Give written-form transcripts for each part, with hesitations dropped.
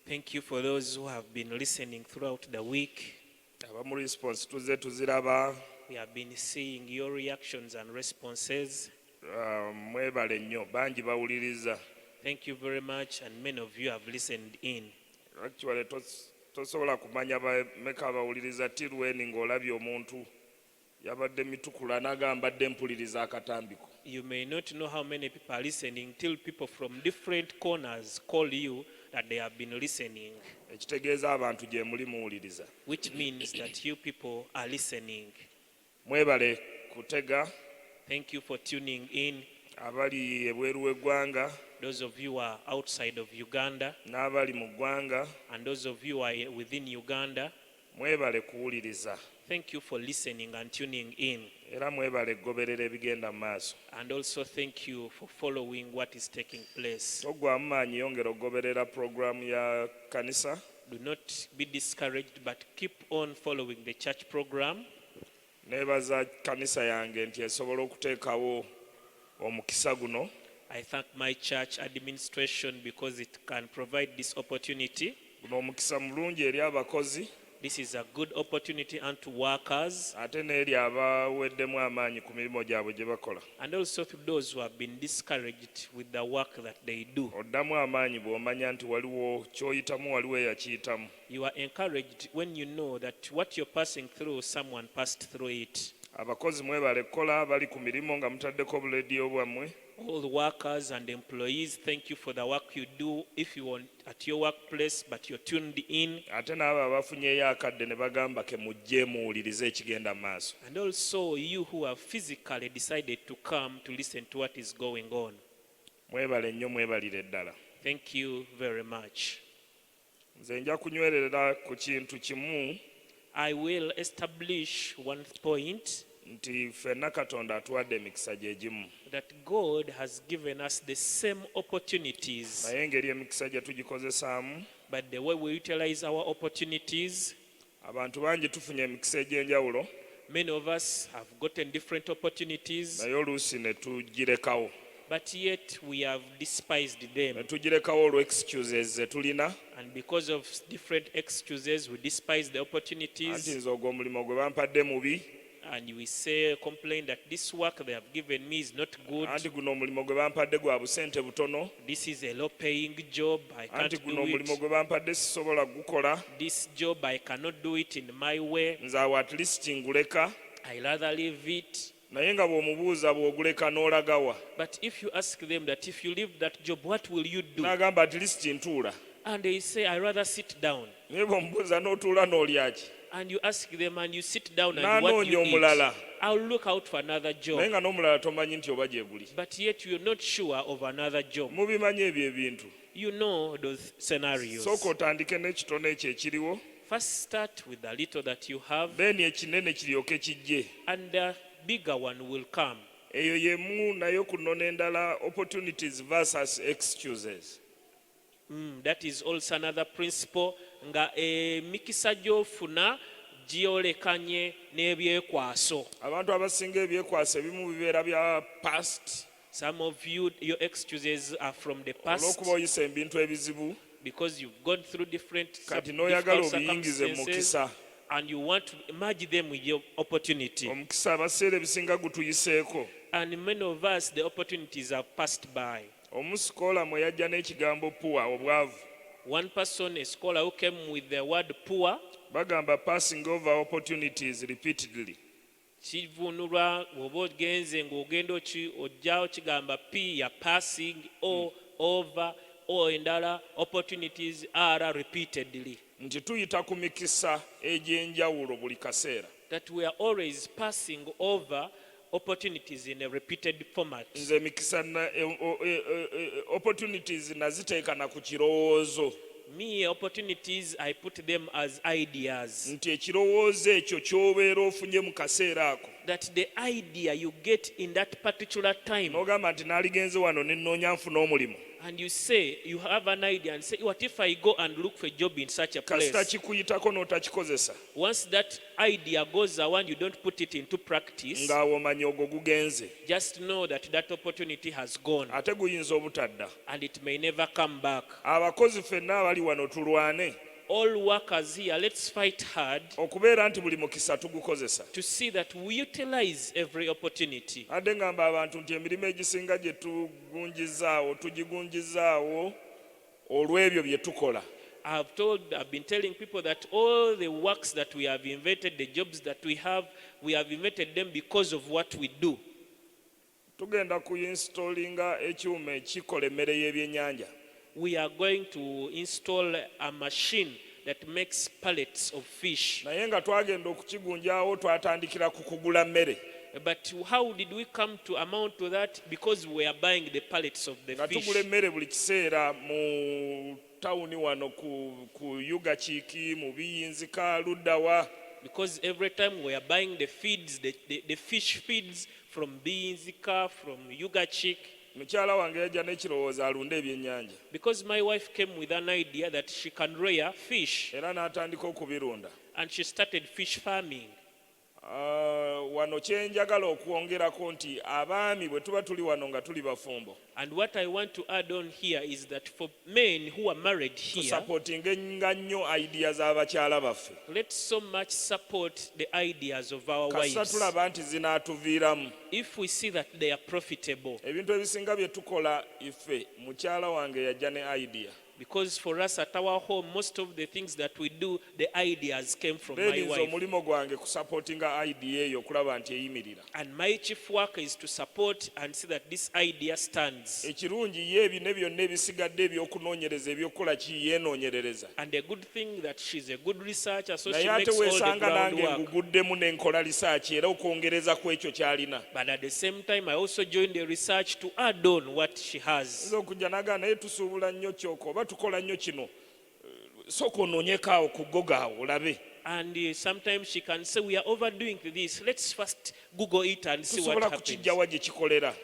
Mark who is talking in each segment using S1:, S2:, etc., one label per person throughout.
S1: Thank you for those who have been listening throughout the week. We have been seeing your reactions and responses. Thank you very much, and many of you have listened in.
S2: Actually, tosobola kumanya bameka abawuliriza tirweni ng'olabye omuntu yabadde mitukula n'agamba dde mpuliriza akatambiko.
S1: You may not know how many people are listening till people from different corners call you that they have been listening.
S2: Ekitegeeza abantu gye muli muwuliriza.
S1: Which means that you people are listening.
S2: Mwebale kutega.
S1: Thank you for tuning in.
S2: Abali ebweru w'eggwanga.
S1: Those of you who are outside of Uganda.
S2: N'abali mu ggwanga.
S1: And those of you who are within Uganda.
S2: Mwebale kuwuliriza.
S1: Thank you for listening and tuning in.
S2: Era mwebale goberera ebigenda mu maaso.
S1: And also thank you for following what is taking place.
S2: Ogwamu maanyi yongera ogoberera program ya kanisa.
S1: Do not be discouraged, but keep on following the church program.
S2: Neebaza kanisa yange nti esobola okuteekawo omukisa guno.
S1: I thank my church administration because it can provide this opportunity.
S2: Guno omukisa mulungi eri abakozi.
S1: This is a good opportunity unto workers.
S2: Ate n'eri abaweddemu amaanyi ku mirimu gyabwe gye bakola.
S1: And also to those who have been discouraged with the work that they do.
S2: Oddamu amaanyi bw'omanya nti waliwo ky'oyitamu waliwo eyakiyitamu.
S1: You are encouraged when you know that what you're passing through, someone passed through it.
S2: Abakozi mwebale kukola bali ku mirimu nga mutaddeko obuleediyo bwammwe.
S1: All the workers and employees, thank you for the work you do if you want at your workplace, but you're tuned in.
S2: Ate n'abo abafunyeyo akadde ne bagamba ke mujje muwulirize ekigenda mu maaso.
S1: And also you who have physically decided to come to listen to what is going on.
S2: Mwebale nnyo mwebalire ddala.
S1: Thank you very much.
S2: Nze nja kunywerera ku kintu kimu.
S1: I will establish one point.
S2: Nti ffenna Katonda atuwadde emikisa gye gimu.
S1: That God has given us the same opportunities.
S2: Naye engeri emikisa gye tugikozesaamu.
S1: But the way we utilize our opportunities.
S2: Abantu bangi tufunye emikisa egy'enjawulo.
S1: Many of us have gotten different opportunities.
S2: Naye oluusi ne tugirekawo.
S1: But yet we have despised them.
S2: Ne tugirekawo olw' excuses ze tulina.
S1: And because of different excuses, we despise the opportunities.
S2: Anti nze ogwo omulimu gwe bampadde mubi.
S1: And we say, complain that this work they have given me is not good.
S2: Anti guno omulimu gwe bampadde gwa busente butono.
S1: This is a low-paying job. I can't
S2: Anti
S1: do
S2: guno omulimu
S1: it.
S2: gwe bampadde sisobola gukola.
S1: This job I cannot do it in my way.
S2: Nze awo at least nguleka.
S1: I rather leave it.
S2: Naye nga bw'omubuuza bw'oguleka n'olagawa.
S1: But if you ask them that if you leave that job, what will you do?
S2: N'agamba at least ntuula.
S1: And they say, I rather sit down.
S2: Naye bw'omubuuza n'otuula n'olya ki?
S1: And you ask them and you sit down and what you eat. I'll look out for another job.
S2: Naye nga n'omulala tomanyi nti oba gye guli.
S1: But yet you're not sure of another job.
S2: Mubimanyi ebyo ebintu.
S1: You know those scenarios.
S2: Sooka otandike n'ekitono ekyo ekiriwo.
S1: First start with the little that you have.
S2: Then ekinene kiryoke kijje.
S1: And the bigger one will come.
S2: Eyo yemu nayo kunono endala opportunities versus excuses.
S1: That is also another principle. Nga mikisa gy'ofuna gyolekanye n'ebyekwaso.
S2: Abantu abasinga ebyekwaso ebimu bibeera bya past.
S1: Some of you, your excuses are from the past.
S2: Olw'okuba oyisa ebintu ebizibu.
S1: Because you've gone through different
S2: circumstances.
S1: And you want to merge them with your opportunity.
S2: Omukisa abaseera ebisinga gutuyiseeko.
S1: And many of us, the opportunities have passed by.
S2: Omusikola mwe yajja n'ekigambo poor obwavu.
S1: One person, a scholar who came with the word poor.
S2: Bagamba passing over opportunities repeatedly.
S1: Kivunulwa oba ogenze ng'ogenda ojjawo kigamba P ya passing or over or endala opportunities are repeatedly.
S2: Nti tuyita ku mikisa egy'enjawulo buli kaseera.
S1: That we are always passing over opportunities in a repeated format.
S2: Nze mikisa opportunities naziteeka na ku kirowoozo.
S1: Me, opportunities, I put them as ideas.
S2: Nti ekirowoozo ekyo ky'obeera ofunye mu kaseera ako.
S1: That the idea you get in that particular time.
S2: N'ogamba nti naaligenze wano ne nnoonya nfuna omulimu.
S1: And you say, you have an idea and say, what if I go and look for a job in such a
S2: kasita
S1: place?
S2: kikuyitako n'otakikozesa
S1: Once that idea goes around, you don't put it into practice,
S2: ng'awo manya ogwo gugenze
S1: just know that that opportunity has gone
S2: ate guyinza obutadda.
S1: and it may never come back.
S2: Abakozi ffenna abali wano tulwane
S1: All workers here, let's fight hard
S2: okubeera nti buli mukisa tugukozesa.
S1: to see that we utilize every opportunity.
S2: Adde ngamba abantu nti emirimu egisinga gye tugigunjizaawo olw'ebyo bye tukola.
S1: I've been telling people that all the works that we have invented, the jobs that we have invented them because of what we do.
S2: Tugenda kuinstallinga ekyuma ekikola emmere y'ebyennyanja.
S1: We are going to install a machine that makes pallets of fish.
S2: Naye nga twagenda okukigunjaawo twatandikira ku kugula mmere.
S1: But how did we come to amount to that? Because we are buying the pallets of the
S2: Nga
S1: fish.
S2: tugula emmere buli kiseera mu tawuni wano ku Yuga Kiiki, mu Biyinzika, luddawa.
S1: Because every time we are buying the feeds, the fish feeds from Biyinzika, from Yuga Chick.
S2: Mukyala wange yajja n'ekirowoozo alunde ebyennyanja.
S1: Because my wife came with an idea that she can rear fish.
S2: Era n'atandika okubirunda.
S1: And she started fish farming.
S2: Wano kye njagala okwongerako nti abaami bwe tuba tuli wano nga tuli bafumbo.
S1: And what I want to add on here is that for men who are married here,
S2: Tusupportinga nnyo ideas z'abakyala baffe.
S1: let's so much support the ideas of our
S2: Kasita
S1: wives.
S2: tulaba nti zinaatuviiramu.
S1: If we see that they are profitable.
S2: Ebintu ebisinga bye tukola ife mukyala wange yajja ne idea.
S1: Because for us at our home, most of the things that we do, the ideas came from my
S2: Beerinza
S1: wife.
S2: omulimo gwange kusupportinga idea eyo okulaba nti eyimirira.
S1: And my chief work is to support and see that this idea stands.
S2: Ekirungi ye ebine byonna ebisigadde ebyokunoonyereza ebyokukola ki yeenoonyerereza.
S1: And the good thing that she's a good researcher, so she
S2: Naye ate
S1: makes all the
S2: weesanga nange
S1: groundwork.
S2: nguguddemu ne nkola lisaaki era okwongereza ku ekyo ky'alina.
S1: But at the same time, I also joined the research to add on what she has.
S2: Nze okujja naga naye tusuubula nnyo kyoko oba tukola nnyo kino. Sooka onoonyeko awo ku Google awo olabe.
S1: And sometimes she can say, we are overdoing this. Let's first Google it and see what
S2: Tusobola
S1: happens.
S2: kukiggyawa gye kikolera.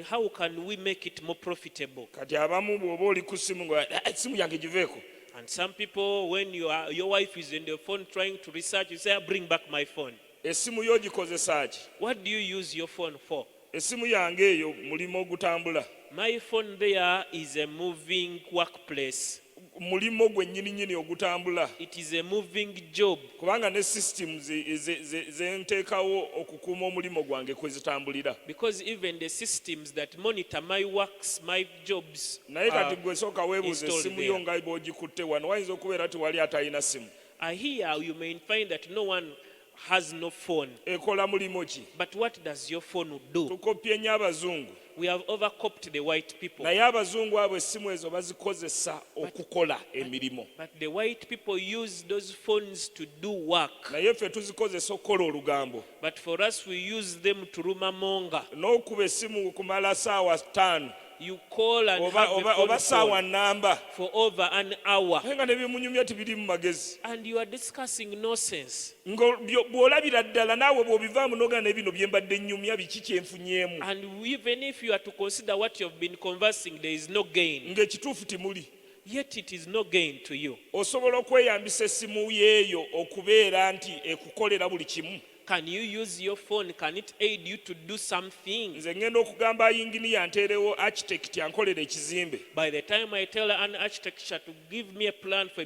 S1: How can we make it more profitable?
S2: Kati abamu bw'oba oli ku ssimu nga essimu yange giveeko.
S1: And some people, when your wife is in the phone trying to research, you say, bring back my phone.
S2: Essimu yo gikozesa ki?
S1: What do you use your phone for?
S2: Essimu yange eyo mulimu ogutambula.
S1: My phone there is a moving workplace.
S2: Mulimo gwe nnyini ogutambula.
S1: It is a moving job.
S2: Kubanga ne systems ze nteekawo okukuuma omulimo gwange kwe zitambulira.
S1: Because even the systems that monitor my works, my jobs,
S2: Naye kati gwe sooka weebuuza
S1: installed
S2: essimu
S1: there.
S2: yo nga bw'ogikutte wano wayinza okubeera ti wali atalina simu.
S1: Here you may find that no one has no phone.
S2: Ekola mulimo ki?
S1: But what does your phone do?
S2: Tukopye nnyo Abazungu.
S1: We have overcopied the white people.
S2: Naye Abazungu abo essimu ezo bazikozesa okukola emirimu.
S1: But the white people use those phones to do work.
S2: Naye ffe tuzikozesa okukola olugambo.
S1: But for us, we use them to rumamonga.
S2: N'okuba essimu kumala ssaawa 5
S1: You call and have a
S2: oba
S1: phone
S2: ssaawa
S1: call
S2: nnamba.
S1: for over an hour.
S2: Naye nga ne bimunyumya tibiri mu magezi.
S1: And you are discussing nonsense.
S2: Bw'olabira ddala naawe bw'obivaamu n'ogana n'ebino bye mbadde nnyumya biki kye nfunyeemu.
S1: And even if you are to consider what you have been conversing, there is no gain.
S2: Ng'ekituufu timuli.
S1: Yet it is no gain to you.
S2: Osobola okweyambisa essimu yeeyo okubeera nti ekukolera buli kimu.
S1: Can you use your phone? Can it aid you to do something?
S2: Nze ngenda okugamba ayinginiya nteerewo architect ankolera ekizimbe.
S1: By the time I tell an architecture to give me a plan for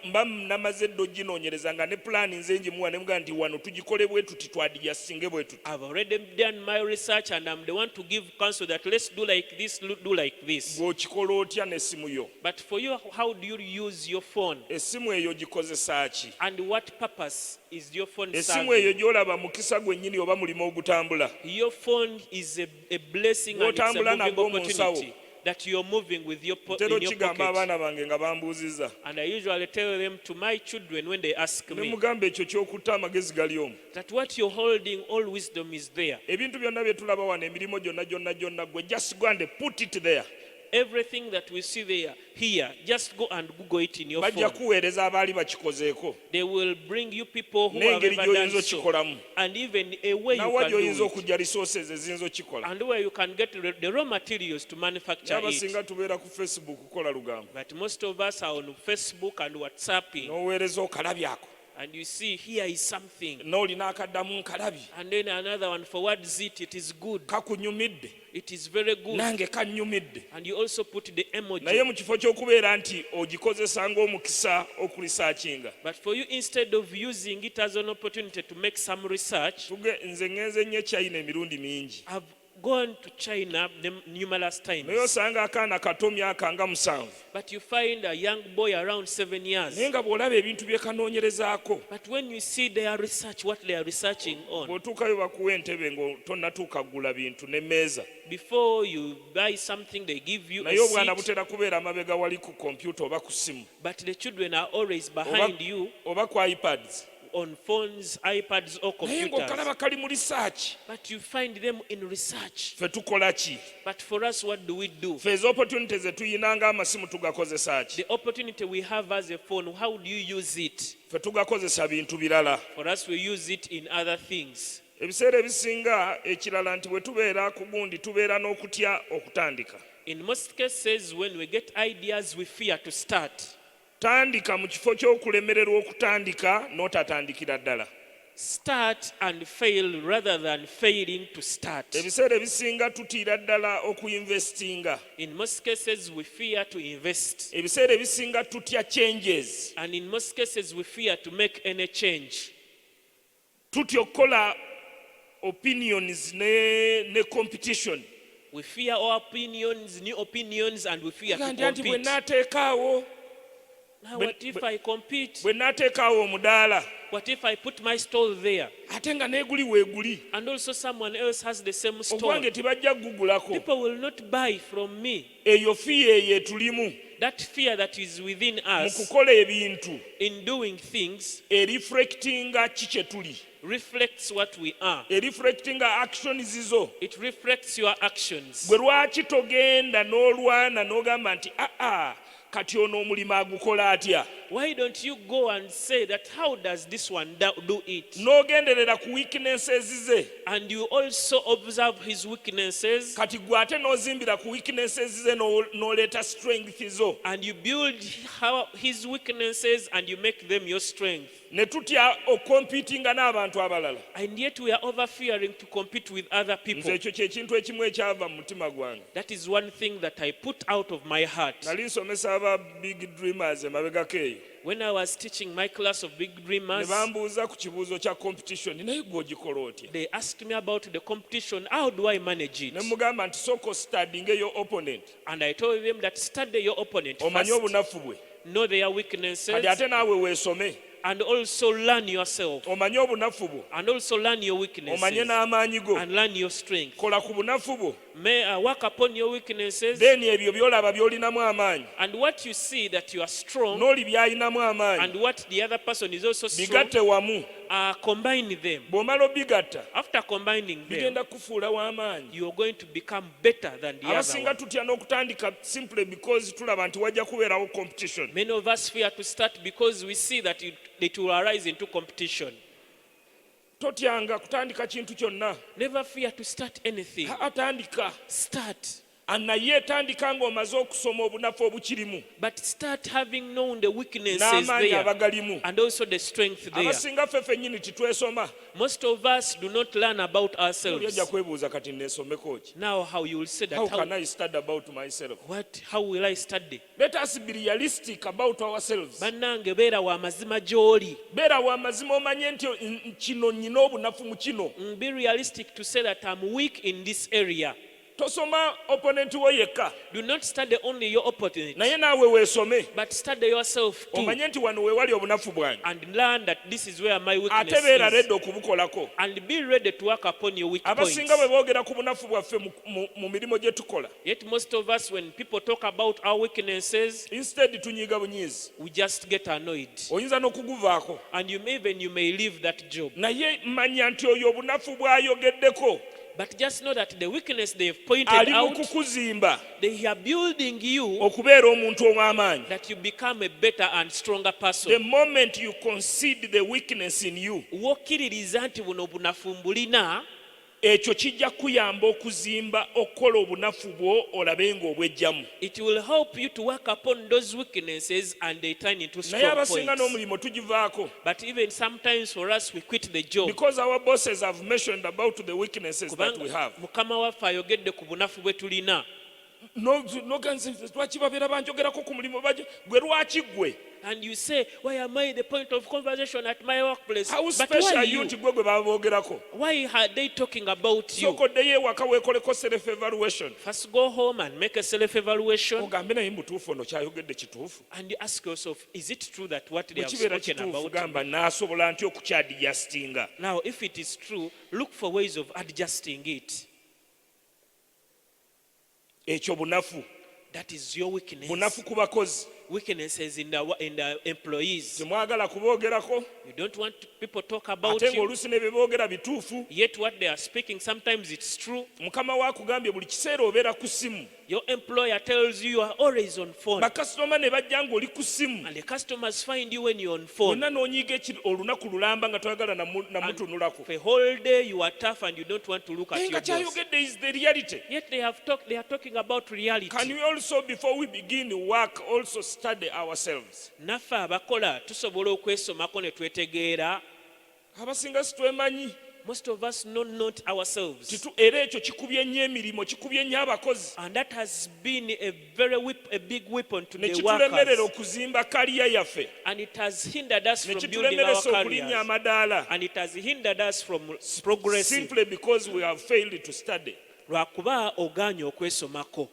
S2: Mba namaze ddo ginoonyereza nga ne plan nze njimuwa ne mugaa nti wano tugikole bwe tuti twadiyasinge bwe tuti.
S1: I've already done my research and I'm the one to give counsel that let's do like this, do like this.
S2: Bw'okikola otya n'essimu yo?
S1: But for you, how do you use your phone?
S2: Essimu eyo gikozesa ki?
S1: And what purpose is your phone
S2: Essimu
S1: serving?
S2: eyo gy'olaba mukisa gwennyini oba mulimo ogutambula.
S1: Your phone is a blessing and it's a
S2: Bw'otambula
S1: moving
S2: nagwo mu nsawo.
S1: opportunity that you're moving with your
S2: Ntera
S1: in your
S2: okigamba
S1: pocket.
S2: abaana bange nga bambuuziza.
S1: And I usually tell them to my children when they ask
S2: Ne
S1: me
S2: mugamba ekyo ky'okutta amagezi gali omwo.
S1: that what you're holding, all wisdom is there.
S2: Ebintu byonna bye tulaba wano emirimu gyonna gwe just go and put it there.
S1: everything that we see there, here, just go and Google it in your
S2: bajja
S1: phone.
S2: kuweereza abaali bakikozeeko
S1: They will bring you people who have
S2: n'engeri
S1: ever
S2: gy'oyinza
S1: done so.
S2: okikolamu
S1: And even a way you
S2: nawa
S1: can do
S2: gy'oyinza
S1: it.
S2: okujja resources eziyinza okikola
S1: And where you can get the raw materials to manufacture it.
S2: abasinga tubeera ku Facebook kukola lugambo
S1: But most of us are on Facebook and WhatsApping.
S2: n'oweereza okalabyako
S1: And you see, here is something.
S2: n'olina akaddamu nkalabi
S1: And then another one, forwards it, it is good.
S2: kakunyumidde
S1: It is very good.
S2: nange kannyumidde
S1: And you also put the emoji.
S2: naye mu kifo ky'okubeera nti ogikozesa ng'omukisa okulisaakinga
S1: But for you, instead of using it as an opportunity to make some research,
S2: nze ngenze nnyo China emirundi mingi
S1: I've gone to China numerous
S2: naye
S1: times.
S2: osanga akaana kato myaka nga 7
S1: But you find a young boy around 7 years.
S2: naye nga bw'olaba ebintu bye kanoonyerezaako
S1: But when you see their research, what they are researching on,
S2: bw'otuukayo bakuwa entebe ng'tonnatuuka kugula bintu n'emmeeza
S1: before you buy something, they give you a
S2: naye obwana
S1: seat.
S2: butera kubeera amabega wali ku kompyuta oba ku ssimu
S1: But the children are always behind you
S2: oba ku ipads
S1: on phones, iPads, or
S2: naye
S1: computers.
S2: ng'okalaba kali mu research
S1: But you find them in research.
S2: ffe tukola ki
S1: But for us, what do we do?
S2: ffe ez'opportunity ze tuyina ng'amasimu tugakozesa ki
S1: The opportunity we have as a phone, how do you use it?
S2: ffe tugakozesa bintu birala
S1: For us, we use it in other things.
S2: ebiseera ebisinga ekirala nti bwe tubeera ku gundi tubeera n'okutya okutandika
S1: In most cases, when we get ideas, we fear to start.
S2: tandika mu kifo ky'okulemererwa okutandika n'otatandikira ddala
S1: Start and fail rather than failing to start.
S2: ebiseera ebisinga tutiira ddala okuyinvestinga
S1: In most cases, we fear to invest.
S2: ebiseera ebisinga tutya changes
S1: And in most cases, we fear to make any change.
S2: tutya okukola opinions ne competition
S1: We fear our opinions, new opinions, and we fear to
S2: gandya nti bwe
S1: compete.
S2: naateekaawo
S1: Now, what if I compete?
S2: bwe naateekaawo omudaala
S1: What if I put my stall there?
S2: ate nga n'eguli weeguli
S1: And also someone else has the same stall.
S2: ogwange tebajja kugugulako
S1: People will not buy from me.
S2: eyo fiya eyo etulimu
S1: That fear that is within
S2: mu
S1: us
S2: kukola ebintu
S1: in doing things
S2: ereflectinga ki kye tuli
S1: reflects what we are.
S2: ereflectinga actions zo
S1: It reflects your actions.
S2: gwe lwaki togenda n'olwana n'ogamba nti aa kati ono omulimu agukola atya
S1: Why don't you go and say that how does this one do it?
S2: n'ogenderera ku weaknesses ze
S1: And you also observe his weaknesses
S2: kati gwe ate n'ozimbira ku weaknesses ze n'oleeta strength zo
S1: and you build his weaknesses and you make them your strength.
S2: ne tutya okompitinga n'abantu abalala
S1: And yet we are over fearing to compete with other
S2: nze
S1: people.
S2: ekyo kyekintu ekimu ekyava mu mutima gwange
S1: That is one thing that I put out of my heart.
S2: nali nsomesa aba big dreamers emabegako eyo
S1: When I was teaching my class of big
S2: ne
S1: dreamers,
S2: bambuuza ku kibuuzo kya competition naye gwe ogikola otya
S1: they asked me about the competition. How do I manage it?
S2: ne mugamba nti sooka studying your opponent
S1: And I told them that study your opponent
S2: omanye
S1: first,
S2: obunafu bwe
S1: know their
S2: kati
S1: weaknesses,
S2: ate naawe weesome
S1: and also learn yourself,
S2: omanye obunafu bwo
S1: and also learn your
S2: omanye
S1: weaknesses,
S2: n'amaanyi go
S1: and learn your strength.
S2: kola ku bunafu bwo
S1: May I work upon your weaknesses,
S2: then ebyo by'olaba by'olinamu amaanyi
S1: and what you see that you are strong,
S2: n'oli by'alinamu amaanyi
S1: and what the other person is also strong,
S2: bigatte wamu
S1: combine them.
S2: bw'omala obigatta
S1: After combining them,
S2: bigenda kufuula w'amaanyi
S1: you are going to become better than the other
S2: abasinga
S1: one.
S2: tutya n'okutandika simply because tulaba nti wajja kubeerawo competition
S1: Many of us fear to start because we see that it will arise into competition.
S2: totyanga kutandika kintu kyonna
S1: Never fear to start anything.
S2: atandika
S1: Start.
S2: naye tandika ng'omaze okusoma obunafu obukirimu
S1: But start having known the weaknesses
S2: n'amaanyi
S1: there
S2: abagalimu
S1: and also the strength there.
S2: abasinga ffe ffennyini titwesoma
S1: Most of us do not learn about
S2: oli
S1: ourselves.
S2: ajja kwebuuza kati neesomeko ki
S1: Now how you will say
S2: how
S1: that,
S2: can I study about myself
S1: how will I study?
S2: let us be realistic about ourselves
S1: Bannange beera wa mazima gy'oli.
S2: beera wa mazima omanye nti kino nnyina obunafu mu kino
S1: Be realistic to say that I'm weak in this area.
S2: tosoma opponent wo yekka
S1: Do not study only your opponent,
S2: naye naawe weesome
S1: but study yourself too.
S2: omanye nti wano weewali obunafu bwange
S1: And learn that this is where my weakness
S2: ate beera
S1: is.
S2: redde okubukolako
S1: And be ready to work upon your weak points.
S2: abasinga bwe boogera ku bunafu bwaffe mu mirimu gye tukola
S1: Yet most of us, when people talk about our weaknesses,
S2: instead tunyiiga bunyiizi
S1: we just get annoyed.
S2: oyinza n'okuguvaako
S1: And you may leave that job.
S2: naye manya nti oyo obunafu bw'ayogeddeko
S1: But just know that the weakness they have pointed
S2: ali mu
S1: out,
S2: kukuzimba
S1: they are building you
S2: okubeera omuntu ow'amaanyi.
S1: that you become a better and stronger
S2: The
S1: person.
S2: moment you concede the weakness in you,
S1: Wokkiririza nti buno obunafu mbulina,
S2: ekyo kijja kuyamba okuzimba okukola obunafu bwo olabe ng'obwejjamu.
S1: it will help you to work upon those weaknesses and they turn into
S2: Naye
S1: strong
S2: abasinga
S1: points.
S2: n'omulimu tugivaako.
S1: But even sometimes for us, we quit the job.
S2: Because our bosses have mentioned about the weaknesses that we have.
S1: Mukama waffe ayogedde ku bunafu bwe tulina.
S2: Noganze lwaki babeera banjogerako ku mulimu gwe lwaki gwe?
S1: And you say, why am I the point of conversation at my workplace?
S2: How
S1: But
S2: special
S1: why
S2: are you
S1: you?
S2: nti gwe gwe baba boogerako?
S1: Why are they talking about you?
S2: Sookoddeyo ewaka weekoleko self evaluation.
S1: First go home and make a self-evaluation
S2: Ogambe naye mutuufu ono kyayogedde kituufu.
S1: and you ask yourself, is it true that what they
S2: Bwe
S1: have
S2: kibeera
S1: spoken
S2: kituufu
S1: about?
S2: gamba naasobola ntya okukyadijasitinga.
S1: Now, if it is true, look for ways of adjusting it.
S2: Ekyo bunafu.
S1: That is your weakness.
S2: Bunafu ku bakozi.
S1: Weaknesses in the employees.
S2: Temwagala kuboogerako
S1: You don't want people talk about
S2: ate
S1: you.
S2: ng'oluusi ne bye boogera bituufu.
S1: Yet what they are speaking, sometimes it's true.
S2: Mukama waakugambye buli kiseera obeera ku ssimu.
S1: Your employer tells you you are always on phone.
S2: Bakasitoma ne bajja ng'oli ku ssimu.
S1: And the customers find you when you're on phone.
S2: Wonna n'onyiiga olunaku lulamba nga toyagala namutunulako.
S1: For a whole day you are tough and you don't want to look at
S2: Naye
S1: your
S2: nga
S1: boss.
S2: kyayogedde is the reality.
S1: Yet they are talking about reality.
S2: Can we also, before we begin work, also study ourselves?
S1: Naffe abakola tusobola okwesomako ne twetegeera.
S2: Abasinga situemanyi.
S1: Most of us know not ourselves.
S2: Era ekyo kikubye nnyo emirimu, kikubye nnyo abakozi.
S1: And that has been a big weapon to
S2: Ne
S1: the
S2: kitulemerera
S1: workers.
S2: okuzimba kaliya yaffe.
S1: And it has hindered us
S2: Ne
S1: from building our
S2: kitulemeresa okulinnya
S1: careers.
S2: amadaala.
S1: And it has hindered us from progressing.
S2: Simply because we have failed to study.
S1: Lwakuba ogaanye okwesomako.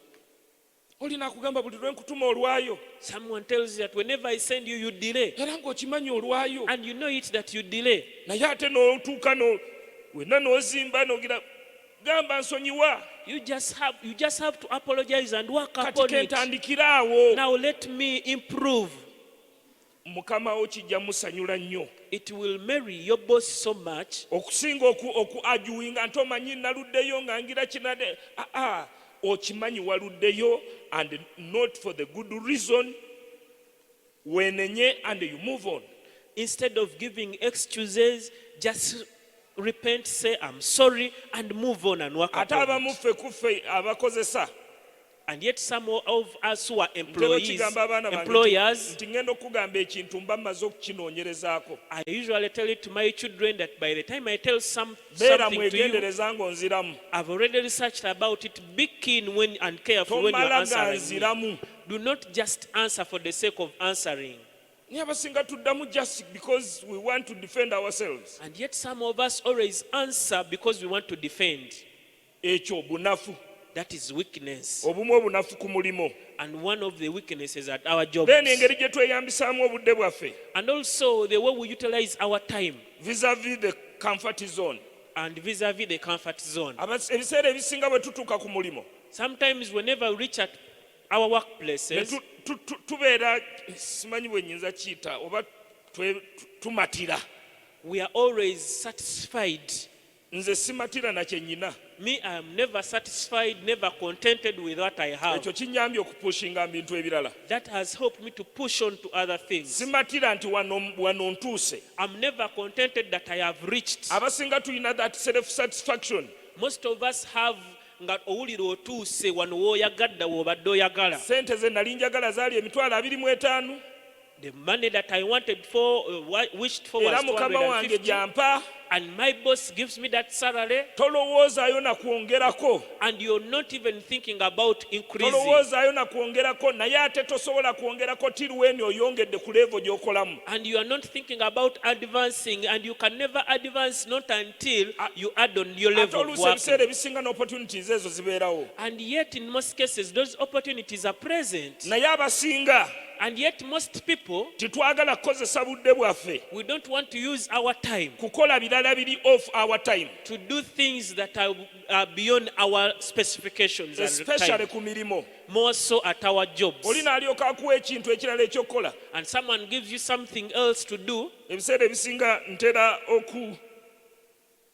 S2: Olina akugamba buli lwe nkutuma olwayo.
S1: Someone tells you that whenever I send you, you delay.
S2: Era ng'okimanyi olwayo.
S1: And you know it that you delay.
S2: Naye ate n'otuuka wenna n'ozimba n'ogira gamba nsonyiwa.
S1: You just have to apologize and work
S2: Kati
S1: upon it.
S2: kentandikira awo.
S1: Now let me improve.
S2: Mukama wo kijja musanyula nnyo.
S1: It will marry your boss so much.
S2: Okusinga okuajuwinga nti omanyi naluddeyo nga ngira kinade. Okimanyi waluddeyo and not for the good reason. Wenenye and you move on.
S1: Instead of giving excuses, just repent, say I'm sorry, and move on and work
S2: Ate
S1: upon
S2: abamu
S1: it.
S2: ffe kuffe abakozesa.
S1: And yet some of us who are
S2: Ntera okigamba abaana bange
S1: employers,
S2: nti ngenda okugamba ekintu mba mmaze okukinoonyerezaako.
S1: I usually tell it to my children that by the time I tell
S2: Beera
S1: something to you,
S2: mwegendereza ng'onziramu.
S1: I've already researched about it. Be keen when and careful when you're
S2: Tomala nga
S1: answering me.
S2: nziramu.
S1: Do not just answer for the sake of answering.
S2: Naye abasinga tuddamu just because we want to defend ourselves.
S1: And yet some of us always answer because we want to defend.
S2: Ekyo bunafu.
S1: That is weakness.
S2: Obumu obunafu ku mulimo.
S1: And one of the weaknesses at our jobs.
S2: Then engeri gye tweyambisaamu obudde bwaffe.
S1: And also the way we utilize our time.
S2: Vis-a-vis the comfort zone.
S1: And vis-a-vis the comfort zone.
S2: Ebiseera ebisinga bwe tutuuka ku mulimo.
S1: Sometimes whenever we reach at our workplaces,
S2: tubeera simanyi bwe nnyinza kiyita oba tumatira.
S1: we are always satisfied.
S2: Nze simatira na kye nnyina.
S1: Me, I am never satisfied, never contented with what I have.
S2: Ekyo kinnyambye okupushinga mu bintu ebirala.
S1: That has helped me to push on to other things.
S2: Simatira nti wano ntuuse.
S1: I'm never contented that I have reached.
S2: Abasinga tulina that self-satisfaction.
S1: Most of us have nga owulira otuuse wano w'oyagadde w'obadde oyagala.
S2: Sente ze nali njagala zaali $25,000.
S1: The money that I wanted for, wished for was
S2: Era mukama wange
S1: 250.
S2: gyampa.
S1: And my boss gives me that salary.
S2: Tolowoozaayo na kwongerako.
S1: And you're not even thinking about increasing.
S2: Tolowoozaayo na kwongerako naye ate tosobola kwongerako till when oyongedde ku level gy'okolamu.
S1: And you are not thinking about advancing, and you can never advance not until you add on your
S2: Ate
S1: level of
S2: oluusi
S1: work.
S2: ebiseera ebisinga n'opportunities ezo zibeerawo.
S1: And yet in most cases those opportunities are present.
S2: Naye abasinga
S1: And yet most people,
S2: titwagala kukozesa budde bwaffe
S1: we don't want to use our time
S2: kukola birala biri off our time,
S1: to do things that are beyond our specifications and
S2: especially
S1: time.
S2: ku mirimo.
S1: More so at our jobs.
S2: Oli n'alyoka akuwa ekintu ekirala ekyokukola.
S1: And someone gives you something else to do.
S2: Ebiseera ebisinga ntera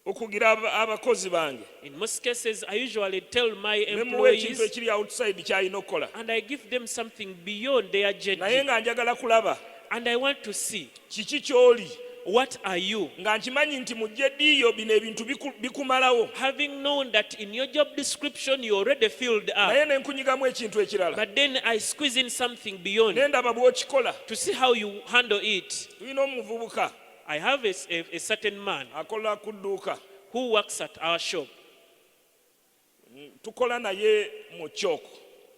S2: okugira abakozi bange
S1: In most cases, I usually tell my
S2: nemuwa ekintu
S1: employees
S2: ekiri outside kyalina okukola
S1: and I give them something beyond their
S2: naye
S1: JD.
S2: nga njagala kulaba
S1: And I want to see,
S2: kiki ky'oli
S1: what are you?
S2: nga nkimanyi nti mu JDyo bino ebintu bikumalawo
S1: Having known that in your job description you already filled up,
S2: naye ne nkunyigamu ekintu ekirala
S1: but then I squeeze in something beyond
S2: ne ndaba bw'okikola.
S1: to see how you handle it.
S2: Tulina omuvubuka
S1: I have a certain man
S2: akola ku dduuka,
S1: who works at our shop.
S2: tukola naye mu kyoko.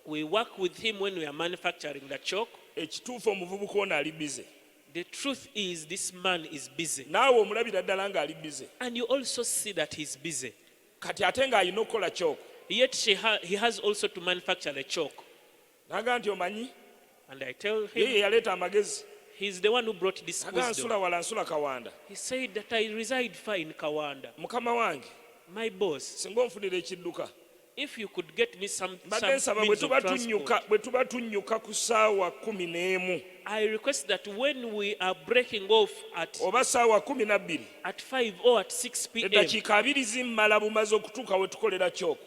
S1: We work with him when we are manufacturing the chalk.
S2: Ekituufu omuvubuka ono ali bize,
S1: The truth is, this man is busy.
S2: naawe omulabira ddala ng'ali bize,
S1: And you also see that he's busy.
S2: kati ate ng'alina okukola kyoko.
S1: Yet he has also to manufacture the chalk.
S2: Naga nti omanyi
S1: And I tell
S2: ye
S1: him,
S2: ye yaleeta amagezi,
S1: he's the one who brought this
S2: naga
S1: wisdom.
S2: nsula wala nsula Kawanda.
S1: He said that I reside far in Kawanda.
S2: Mukama wange
S1: My boss,
S2: singa onfunira ekidduka
S1: if you could get me some
S2: mbadde nsaba
S1: means of transport,
S2: bwe tuba tunnyuka ku ssaawa 11
S1: I request that when we are breaking off
S2: oba ssaawa 12
S1: at 5 or at 6 p.m.,
S2: eddakiika 2 zimmala bumaze okutuuka we tukolera kyoko,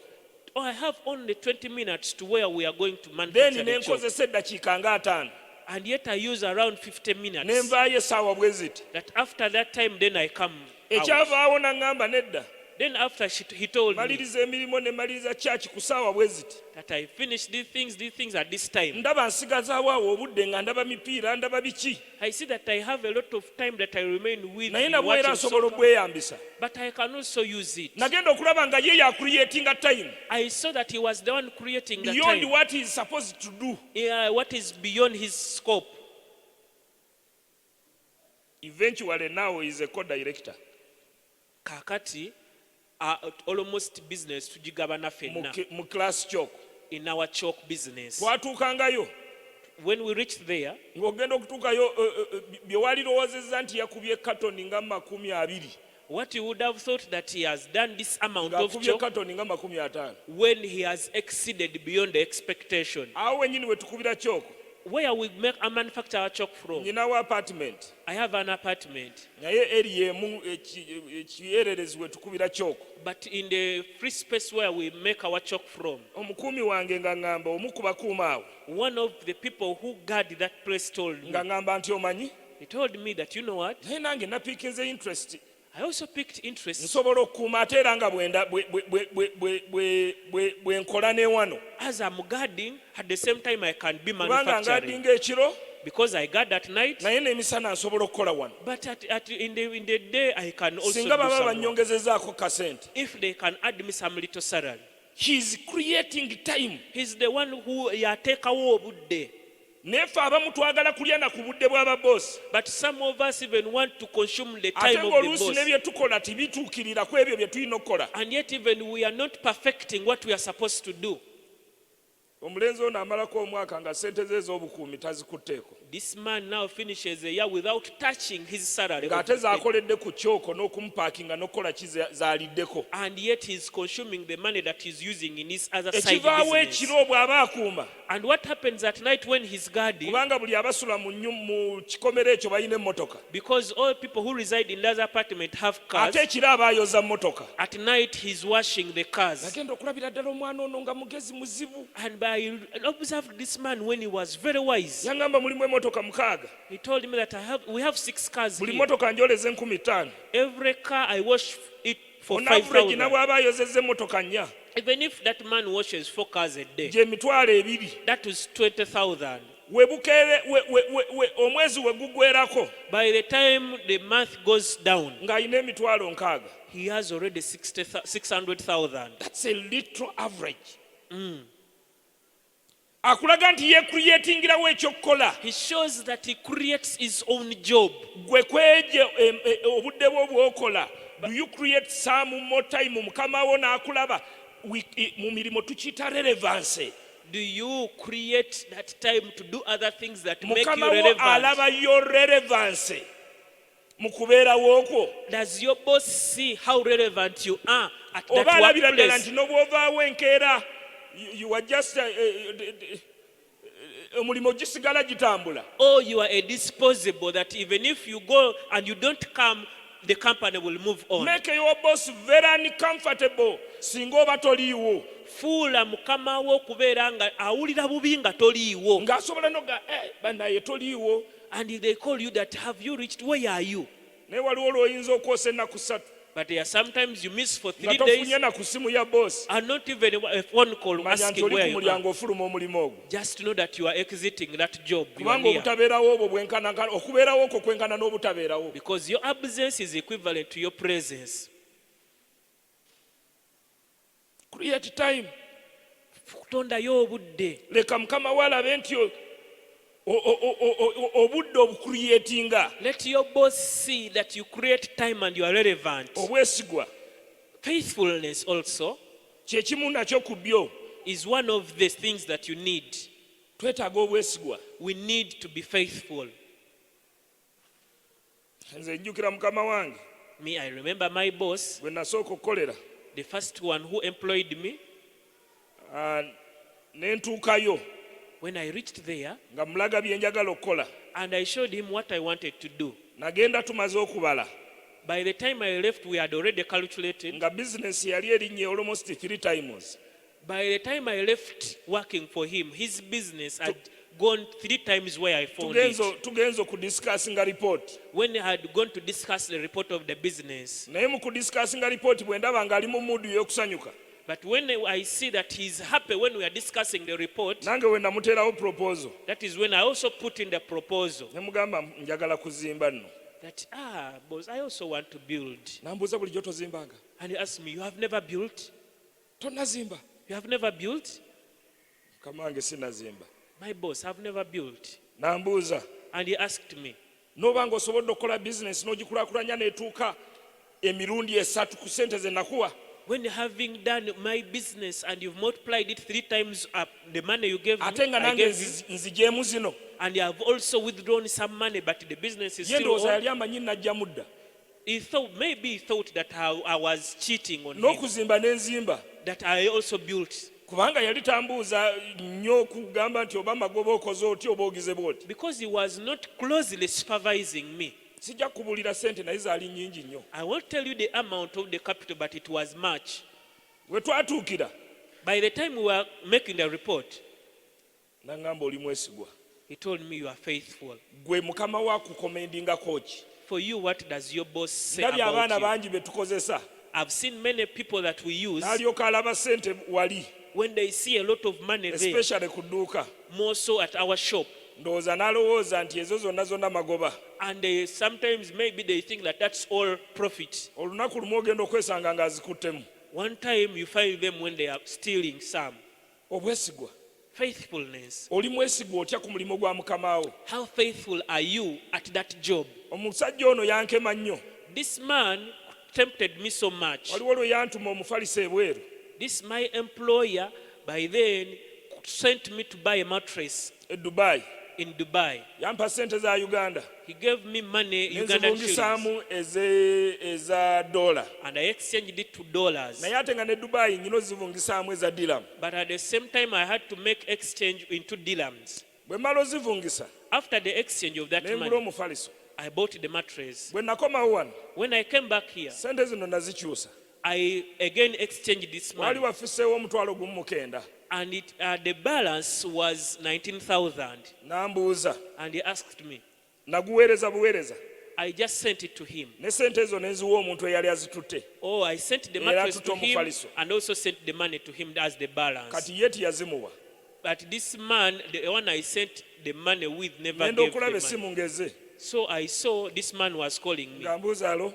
S1: or I have only 20 minutes to where we are going to
S2: then
S1: manufacture
S2: ne
S1: the chalk,
S2: nkozesa eddakiika nga 5
S1: and yet I use around 50
S2: ne
S1: minutes,
S2: nvaayo essaawa bwe ziti,
S1: that after that time then I come out.
S2: ekyavaawo naŋŋamba nedda
S1: Then after he told me
S2: maliriza emirimu ne maliriza kyaki ku ssaawa bwe ziti,
S1: that I finish these things at this time,
S2: ndaba nsigazaawo awo obudde nga ndaba mipiira ndaba biki,
S1: I see that I have a lot of time that I remain with
S2: naye
S1: in
S2: nabwo era
S1: watching
S2: nsobola
S1: soccer,
S2: okweyambisa.
S1: but I can also use it.
S2: Nagenda okulaba nga ye yakuliyetinga time
S1: I saw that he was the one creating the
S2: beyond
S1: time,
S2: what he is supposed to do.
S1: what is beyond his scope.
S2: Eventually now he is a co-director
S1: Kakati, almost business tujigabana fenna
S2: mu class kyoko.
S1: in our chalk business.
S2: Twatuukangayo
S1: When we reached there,
S2: ng'ogenda okutuukayo bye walirowoozezza nti yakubye katoni nga 20
S1: what you would have thought that he has done this amount of
S2: ng'akubye
S1: chalk
S2: katoni nga 50.
S1: when he has exceeded beyond the expectation.
S2: Awo wennyini we tukubira kyoko,
S1: Where we make a manufacture chalk from,
S2: nyinawo apartment
S1: I have an apartment,
S2: naye eri emu ekiyererezi we tukubira kyoko.
S1: but in the free space where we make our chalk from,
S2: Omukuumi wange nga ŋŋamba omu ku bakuuma awo
S1: one of the people who guard that place told me,
S2: nga ŋŋamba nti omanyi
S1: he told me that, you know what,
S2: naye nange napiikinze interest
S1: I also picked interest
S2: nsobola okukuuma ate era nga bwe nkola ne wano,
S1: as I'm guarding, at the same time I can be
S2: kubanga
S1: manufacturing,
S2: ngadinga ekiro
S1: because I guard at night,
S2: naye n'emisana nsobola okukola wano
S1: but in the day I can also
S2: singa
S1: do
S2: baba
S1: some work.
S2: bannyongezezaako kasente.
S1: If they can add me some little salary.
S2: He is creating time.
S1: He's the one who yatekawo obudde.
S2: Nefe abamu twagala kulya na ku budde bw'ababosi,
S1: But some of us even want to consume the
S2: ate
S1: time of the
S2: ng'oluusi
S1: boss.
S2: ne bye tukola tibituukirira ku ebyo bye tulina okukola.
S1: And yet even we are not perfecting what we are supposed to do.
S2: Omulenzi ono amalako omwaka nga ssente ze ez'obukuumi tazikutteeko,
S1: This man now finishes a year without touching his salary.
S2: ng'ate z'akoledde ku kyoko n'okumupaakinga n'okukola ki z'aliddeko.
S1: And yet he's consuming the money that he's using in his other side
S2: Ekivaawo
S1: business.
S2: ekiro bw'aba akuuma,
S1: And what happens at night when he's guarding?
S2: kubanga buli abasula mu kikomero ekyo balina emmotoka,
S1: Because all people who reside in that apartment have cars.
S2: ate ekiro aba ayoza mmotoka.
S1: At night he's washing the cars.
S2: Nagenda okulabira ddala omwana ono nga mugezi muzibu.
S1: And I observed this man when he was very wise.
S2: Yaŋŋamba mulimu emmotoka 6,
S1: He told me that we have 6 cars
S2: buli
S1: here.
S2: mmotoka njoleza 15,000.
S1: Every car I wash it for
S2: On average
S1: 5,000.
S2: nabw'aba ayozezza emmotoka 4,
S1: Even if that man washes 4 cars a day,
S2: gye mitwalo 2.
S1: that is 20,000.
S2: Omwezi we gugwerako
S1: By the time the month goes down,
S2: ng'alina emitwalo 6.
S1: he has already 600,000.
S2: That's a little average. Akulaga nti yeekuriyetingirawo ekyokukola.
S1: He shows that he creates his own job.
S2: Gwe kweje obudde bwo bw'okola, do you create some more time mukama wo n'akulaba? Mu mirimu tukiyita relevance.
S1: Do you create that time to do other things that make you
S2: Mukama wo
S1: relevant?
S2: alaba your relevance mu kubeerawo okwo.
S1: Does your boss see how relevant you are at
S2: Oba
S1: that
S2: alabira ddala
S1: workplace?
S2: nti n'obwovaawo enkeera you are just omulimu gisigala gitambula.
S1: Or you are a disposable that even if you go and you don't come, the company will move on.
S2: Make your boss very uncomfortable singa oba toliiwo.
S1: Fuula mukama wo okubeera nga awulira bubi nga toliiwo.
S2: Ng'asobola noga bannaye toliiwo.
S1: And they call you that, have you reached, where are you?
S2: Naye waliwo lw'oyinza okwosa ennaku 3
S1: But there are sometimes you miss for 3
S2: nga
S1: days
S2: tofunye na ku simu ya boss.
S1: and not even a phone call
S2: Manya nti
S1: asking
S2: oli
S1: where
S2: ku
S1: you are.
S2: mulyango ofuluma omulimu ogwo.
S1: Just to know that you are exiting that job. You are
S2: Kubanga
S1: near.
S2: obutabeerawo obwo bwenkanankana okubeerawo okwo kwenkana n'obutabeerawo.
S1: Because your absence is equivalent to your presence.
S2: Create time.
S1: Kutondayo obudde.
S2: Leka mukama we alabe nti obudde obucreatinga.
S1: Let your boss see that you create time and you are relevant.
S2: Obwesigwa
S1: Faithfulness also
S2: kyekimu nakyo ku byo.
S1: is one of the things that you need.
S2: Twetaaga obwesigwa.
S1: We need to be faithful.
S2: Nze njjukira mukama wange
S1: Me, I remember my boss,
S2: bwe nasooka okukolera
S1: the first one who employed me.
S2: ne ntuukayo
S1: When I reached there
S2: nga mulaga bye njagala okukola.
S1: and I showed him what I wanted to do.
S2: Nagenda tumaze okubala
S1: By the time I left, we had already calculated.
S2: nga bizinesi yali erinnye almost 3 times.
S1: By the time I left working for him, his business had gone 3 times where I found it.
S2: Tugenze okudiscussinga report.
S1: When I had gone to discuss the report of the business.
S2: Naye mu kudiscussinga report bwe ndaba ng'ali mu mood y'okusanyuka.
S1: But when I see that he's happy when we are discussing the report,
S2: Nange we namuteerawo proposal.
S1: that is when I also put in the proposal.
S2: Ne mugamba njagala kuzimba nno.
S1: That, boss, I also want to build.
S2: Nambuuza bulijjo tozimbanga.
S1: And he asked me, you have never built?
S2: Tonnazimba.
S1: You have never built?
S2: Mukama wange sinazimba.
S1: My boss, I've never built.
S2: Nambuuza
S1: And he asked me,
S2: n'oba ng'osobodde okukola bizinesi n'ogikulaakulanya n'etuuka emirundi 3 ku ssente ze nakuwa.
S1: when having done my business and you've multiplied it 3 times up the money you gave me,
S2: Ate nga
S1: I
S2: nange
S1: gave you,
S2: nzigyemu zino.
S1: and you have also withdrawn some money, but the business is
S2: Ye
S1: still
S2: ndowooza
S1: on.
S2: yali amanyi najja mudda.
S1: Maybe he thought that I was cheating on him,
S2: N'okuzimba n'enzimba.
S1: that I also built.
S2: Kubanga yali tambuuza nnyo kugamba nti oba amagoba okoze oti oba ogize bw'oti.
S1: Because he was not closely supervising me.
S2: Sijja kubuulira ssente naye zaali nnyingi nnyo.
S1: I won't tell you the amount of the capital, but it was much.
S2: We twatuukira
S1: By the time we were making the report,
S2: n'aŋŋamba oli mwesigwa.
S1: he told me, you are faithful.
S2: Gwe mukama wa kukomendingako ki?
S1: For you, what does your boss say
S2: Ndabye abaana
S1: about you?
S2: bangi be tukozesa.
S1: I've seen many people that we use,
S2: N'alyoka alaba ssente wali,
S1: when they see a lot of money there,
S2: especially ku dduuka.
S1: more so at our shop,
S2: Ndowooza n'alowooza nti ezo zonna magoba.
S1: and they sometimes maybe they think that that's all profit.
S2: Olunaku lumu ogenda okwesanga ng'azikuttemu.
S1: One time you find them when they are stealing some.
S2: Obwesigwa.
S1: Faithfulness.
S2: Oli mwesigwa otya ku mulimu gwa mukama wo.
S1: How faithful are you at that job?
S2: Omusajja ono yankema nnyo.
S1: This man tempted me so much.
S2: Waliwo lwe yantuma omufaliso ebweru.
S1: This my employer by then sent me to buy a mattress
S2: E Dubai.
S1: in Dubai.
S2: Yampa ssente za Uganda.
S1: He gave me money, Ugandan shillings,
S2: Nenzivungisaamu eza dola.
S1: and I exchanged it to dollars.
S2: Naye ate nga ne Dubai nyina ozivungisaamu eza diramu.
S1: But at the same time, I had to make exchange into dirhams.
S2: Bwe mmala ozivungisa
S1: After the exchange of that
S2: ne ngula
S1: money,
S2: omufaliso.
S1: I bought the mattress.
S2: Bwe nakomawo wano
S1: When I came back here,
S2: ssente zino nazikyusa.
S1: I again exchanged this
S2: Wali
S1: money,
S2: wafiseewo omutwalo gumu mu kenda.
S1: and the balance was 19,000.
S2: N'ambuuza
S1: And he asked me.
S2: naguweereza buweereza.
S1: I just sent it to him.
S2: Ne ssente ezo ne nziwa omuntu eyali azitutte.
S1: Oh, I sent the
S2: Era
S1: mattress
S2: tutte
S1: to him
S2: omufaliso.
S1: and also sent the money to him as the balance.
S2: Kati ye tiyazimuwa.
S1: But this man, the one I sent the money with, never
S2: Ngenda
S1: gave
S2: okulaba
S1: the money.
S2: essimu ngeze.
S1: So I saw this man was calling me,
S2: Ng'ambuuza alo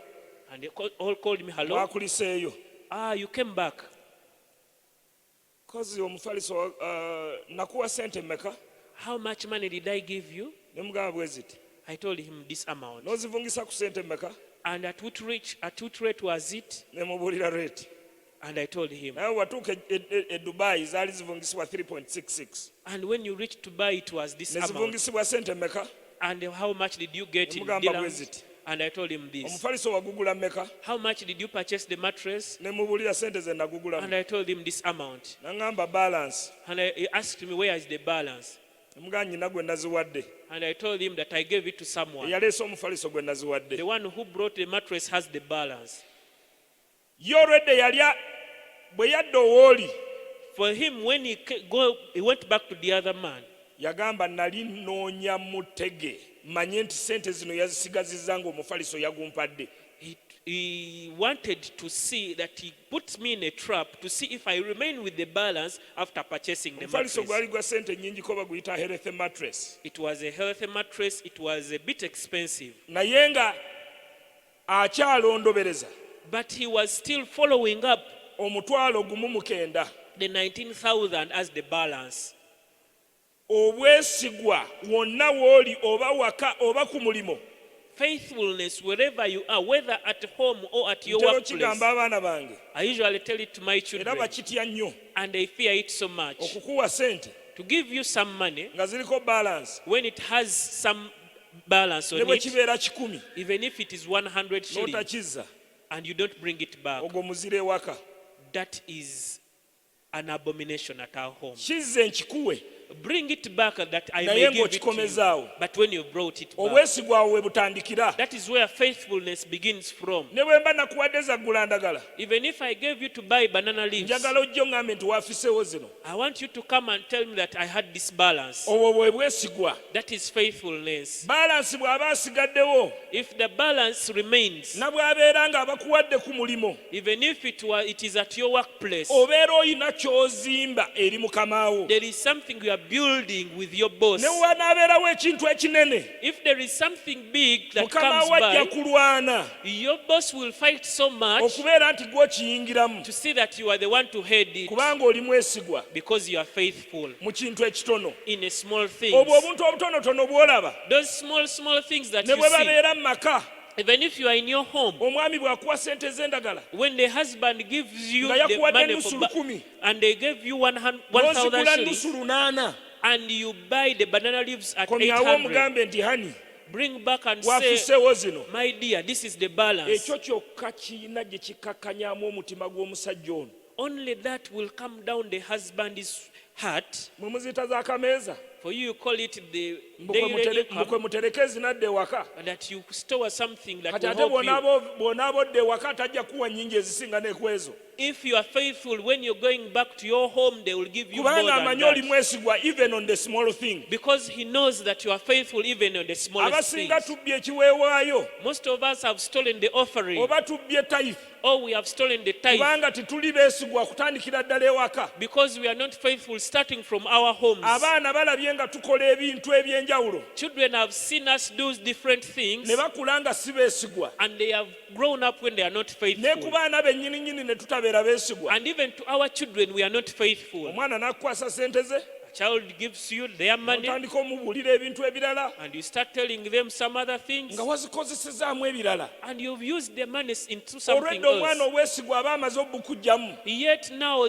S1: and they all called me, hello.
S2: wakuliseeyo.
S1: You came back.
S2: Kozi omufaliso nakuwa ssente mmeka?
S1: How much money did I give you?
S2: Ne mugamba bwe ziti.
S1: I told him this amount.
S2: N'ozivungisa ku ssente mmeka?
S1: And at what rate was it?
S2: Ne mubuulira rate.
S1: And I told him.
S2: Naye watuuka e Dubai zaali zivungisibwa 3.66.
S1: And when you reached to buy, it was this
S2: Ne
S1: amount.
S2: zivungisibwa ssente mmeka?
S1: And how much did you get in
S2: Mugamba bwe
S1: dirhams?
S2: ziti.
S1: And I told him this.
S2: Omufaliso wagugula mmeka?
S1: How much did you purchase the mattress?
S2: Ne mubuulira ssente ze nagugulamu.
S1: And I told him this amount.
S2: N'aŋŋamba balance.
S1: And he asked me, where is the balance?
S2: Mga nnyina gwe naziwadde.
S1: And I told him that I gave it to someone.
S2: Eyaleese omufaliso gwe naziwadde.
S1: The one who brought the mattress has the balance.
S2: Ye olwedde bwe yadda owooli.
S1: For him, when he went back to the other man,
S2: Yagamba nali nnoonya mutege manye nti sente zino yazisigazizza ng'omufaliso yagumpadde.
S1: he wanted to see that he puts me in a trap to see if I remain with the balance after purchasing the
S2: Omufaliso
S1: mattress.
S2: gwali gwa sente nnyingi ko baguyita health mattress.
S1: It was a healthy mattress. It was a bit expensive.
S2: Naye nga akyalondobereza
S1: But he was still following up
S2: omutwalo gumu mu kenda.
S1: the 19,000 as the balance.
S2: Obwesigwa wonna w'oli oba waka oba ku mulimo.
S1: Faithfulness wherever you are, whether at home or at your
S2: Ntero
S1: workplace.
S2: kigamba abaana bange
S1: I usually tell it to my
S2: era
S1: children,
S2: bakitya nnyo
S1: and they fear it so much.
S2: okukuwa sente
S1: To give you some money
S2: nga ziriko balance
S1: when it has some balance
S2: ne
S1: on
S2: bwe
S1: it,
S2: kibeera 100
S1: even if it is 100 shillings,
S2: n'otakizza
S1: and you don't bring it back,
S2: ogwo muzira ewaka.
S1: that is an abomination at our home.
S2: Kizze nkikuwe
S1: Bring it back that I
S2: naye
S1: may give it to you.
S2: ng'okikomezaawo.
S1: But when you brought it back,
S2: Obwesigwa awo we butandikira.
S1: that is where faithfulness begins from.
S2: Ne bwe mba nakuwadde zaggula ndagala
S1: Even if I gave you to buy banana leaves,
S2: njagala ojje oŋŋambe nti waafiseewo zino.
S1: I want you to come and tell me that I had this balance.
S2: Obwo bwe bwesigwa.
S1: That is faithfulness.
S2: Balansi bw'aba asigaddewo
S1: If the balance remains,
S2: na bw'abeera ng'abakuwadde ku mulimo
S1: even if it is at your workplace,
S2: obeera oyina ky'ozimba eri mukamaawo.
S1: there is something you are building with your boss.
S2: Ne wanaabeerawo ekintu ekinene
S1: If there is something big that comes
S2: mukamaawo ajja
S1: by,
S2: kulwana
S1: your boss will fight so much
S2: okubeera nti gw'okiyingiramu
S1: to see that you are the one to head it,
S2: kubanga oli mwesigwa
S1: because you are faithful
S2: mu kintu ekitono.
S1: in a small things.
S2: Obwo obuntu obutonotono bw'olaba
S1: Those small things that
S2: ne
S1: you
S2: bwe
S1: see,
S2: babeera mu maka
S1: even if you are in your home,
S2: omwami bw'akuwa sente z'endagala
S1: when the husband gives you
S2: nga
S1: the
S2: yakuwadde
S1: money
S2: nusu
S1: for
S2: 10
S1: and they gave you 1,000
S2: n'ozigula
S1: shillings,
S2: nusu 8
S1: and you buy the banana leaves at
S2: komyawo
S1: 800,
S2: omugambe nti hani
S1: bring back and say,
S2: waafiseewo zino.
S1: my dear, this is the balance.
S2: Ekyo kyokka kiyina gye kikkakkanyaamu omutima gw'omusajja ono.
S1: Only that will come down the husband's heart.
S2: Mwe muziyita z'akameeza
S1: For you call it the
S2: mbu
S1: daily
S2: kwe
S1: income,
S2: mutereka ezinadda ewaka.
S1: that you store something that
S2: Kati
S1: will
S2: ate
S1: help you.
S2: bw'onaaba odda ewaka tajja kuwa nnyingi ezisinga n'ekwezo.
S1: If you are faithful, when you're going back to your home, they will give you more
S2: Kubanga
S1: than
S2: amanyi oli
S1: that.
S2: mwesigwa even on the small thing.
S1: Because he knows that you are faithful even on the smallest
S2: Abasinga
S1: things.
S2: tubbye ekiweewaayo
S1: Most of us have stolen the offering,
S2: oba tubbye tayifu
S1: or we have stolen the tithe,
S2: kubanga tituli beesigwa kutandikira ddala ewaka.
S1: because we are not faithful starting from our homes.
S2: Abaana balabye nga tukola ebintu eby'enjawulo
S1: Children have seen us do different things,
S2: ne bakula nga si beesigwa.
S1: and they have grown up when they are not
S2: Ne
S1: faithful.
S2: ku baana bennyininyini ne tutabeera beesigwa.
S1: And even to our children, we are not faithful.
S2: Omwana n'akukwasa sente ze
S1: A child gives you their money,
S2: otandika omubuulira ebintu ebirala
S1: and you start telling them some other things,
S2: nga wazikozesezaamu ebirala.
S1: and you've used the money into something
S2: Olwedde omwana
S1: else.
S2: obwesigwa aba amaze obukugyamu
S1: Yet now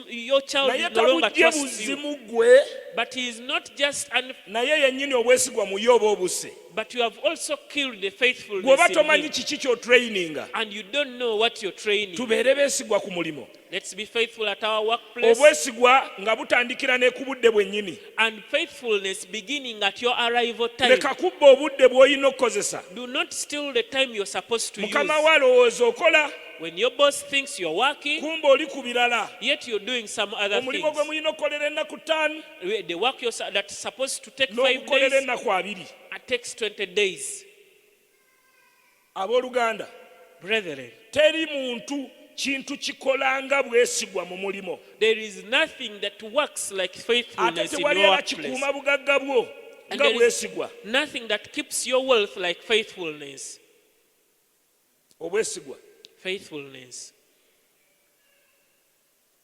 S1: your child
S2: naye
S1: is no longer
S2: tabugye
S1: trusts you.
S2: buzimu ggwe
S1: But he is not just
S2: naye yennyini obwesigwa mu ye oba obuse.
S1: but you have also killed the faithfulness
S2: Gw'oba
S1: in
S2: tomanyi
S1: him,
S2: kiki ky'otrayininga
S1: and you don't know what you're training.
S2: tubeere beesigwa ku mulimo.
S1: Let's be faithful at our workplace,
S2: Obwesigwa nga butandikira ne ku budde bwennyini.
S1: and faithfulness beginning at your arrival time.
S2: Leka kubba obudde bw'olina okukozesa.
S1: Do not steal the time you're supposed to use.
S2: Mukama we alowooza okola
S1: When your boss thinks you're working,
S2: kumba oli ku birala.
S1: yet you're doing some other
S2: Omulimu gwe
S1: things.
S2: mulina okukolera ennaku 5
S1: The work that's supposed to take 5
S2: n'ogukolera
S1: days,
S2: ennaku 2.
S1: it takes 20 days.
S2: Abooluganda,
S1: Brethren,
S2: teri muntu kintu kikolanga bwesigwa mu mulimo.
S1: there is nothing that works like
S2: Ate
S1: faithfulness in
S2: tewali
S1: your
S2: era
S1: workplace.
S2: kikuuma bugagga bwo
S1: And
S2: nga
S1: there is
S2: bwesigwa.
S1: nothing that keeps your wealth like faithfulness.
S2: Obwesigwa.
S1: Faithfulness.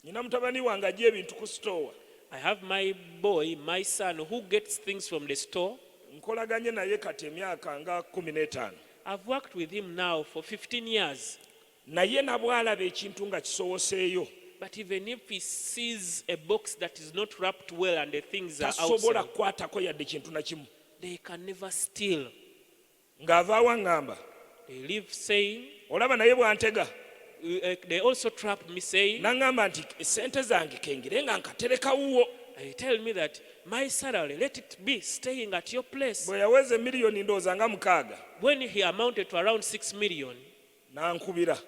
S2: Nina mutabani wange ajja ebintu ku sitoowa.
S1: I have my boy, my son, who gets things from the store.
S2: Nkolaganye naye kati emyaka nga 15.
S1: I've worked with him now for 15 years.
S2: Naye nabw'alaba ekintu nga kisowoseeyo
S1: But even if he sees a box that is not wrapped well and the things are
S2: tasobola
S1: outside,
S2: kukwatako yadde kintu na kimu.
S1: they can never steal.
S2: Ng'avaawo aŋŋamba,
S1: They live saying,
S2: olaba naye bw'antega
S1: they also trap me saying,
S2: n'aŋŋamba nti esente zange kengire nga nkatereka wuwo.
S1: And he tell me that my salary, let it be staying at your place.
S2: bwe yaweze miliyoni ndowooza nga 6
S1: When he amounted to around 6 million,
S2: n'ankubira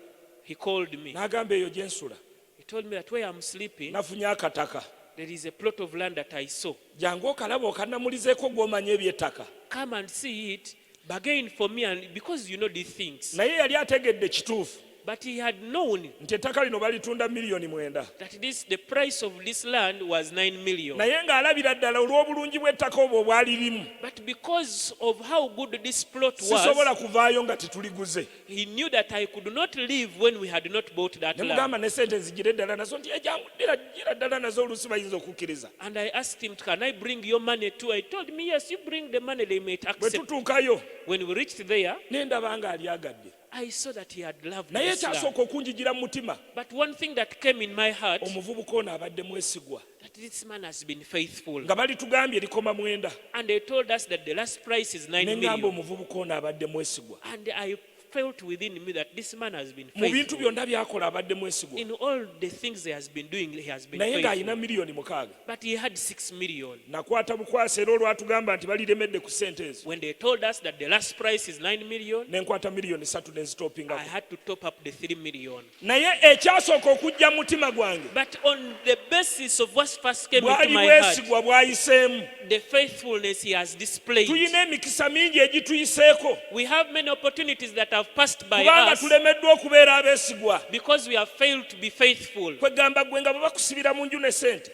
S1: he called me.
S2: n'agamba eyo gye nsula
S1: He told me that where I'm sleeping,
S2: nafunye akataka
S1: there is a plot of land that I saw.
S2: jangu okalaba okanamulizeeko gw'omanya eby'ettaka
S1: Come and see it, bargain for me, and because you know these things.
S2: naye yali ategedde kituufu
S1: But he had known
S2: nti ettaka lino balitunda miliyoni 9
S1: that the price of this land was 9 million.
S2: naye ng'alabira ddala olw'obulungi bw'ettaka obwo bwali limu
S1: But because of how good this plot
S2: sisobola
S1: was,
S2: kuvaayo nga tetuliguze
S1: he knew that I could not leave when we had not bought that
S2: ne
S1: land.
S2: mugamba ne sente nzigire ddala nazo nti ejangu ddira ddala nazo oluusi bayinza okukkiriza
S1: And I asked him, can I bring your money too? He told me, yes, you bring the money, they may
S2: bwe
S1: accept.
S2: tutuukayo
S1: When we reached there,
S2: ne ndaba ng'alyagadde
S1: I saw that he had loved
S2: naye
S1: this land.
S2: ekyasooka okunjigira mu mutima
S1: But one thing that came in my heart,
S2: omuvubuka ono abadde mwesigwa
S1: that this man has been faithful.
S2: nga balitugambye likoma 9
S1: And they told us that the last price is 9
S2: ne ngamba
S1: million.
S2: omuvubuka ono abadde mwesigwa
S1: And I felt within me that this man has been
S2: mu bintu
S1: faithful.
S2: byonna byakola abadde mwesigwa
S1: In all the things he has been doing, he has been
S2: naye ng'alina
S1: faithful.
S2: miliyoni 6
S1: But he had 6 million.
S2: nakwata bukwasa era olwatugamba nti baliremedde ku sente ezo
S1: When they told us that the last price is 9 million,
S2: ne nkwata miliyoni 3 ne
S1: I
S2: nzitoppingako
S1: had to top up the 3 million.
S2: naye ekyasooka okujja mu mutima gwange
S1: But on the basis of what first came into
S2: bwali
S1: my heart,
S2: bwesigwa bwayiseemu
S1: the faithfulness he has displayed.
S2: tulina emikisa mingi egituyiseeko
S1: We have many opportunities that have passed by
S2: kubanga
S1: us
S2: tulemeddwa okubeera abeesigwa
S1: because we have failed to be faithful.
S2: kwegamba gwe nga bwe bakusibira mu nju ne sente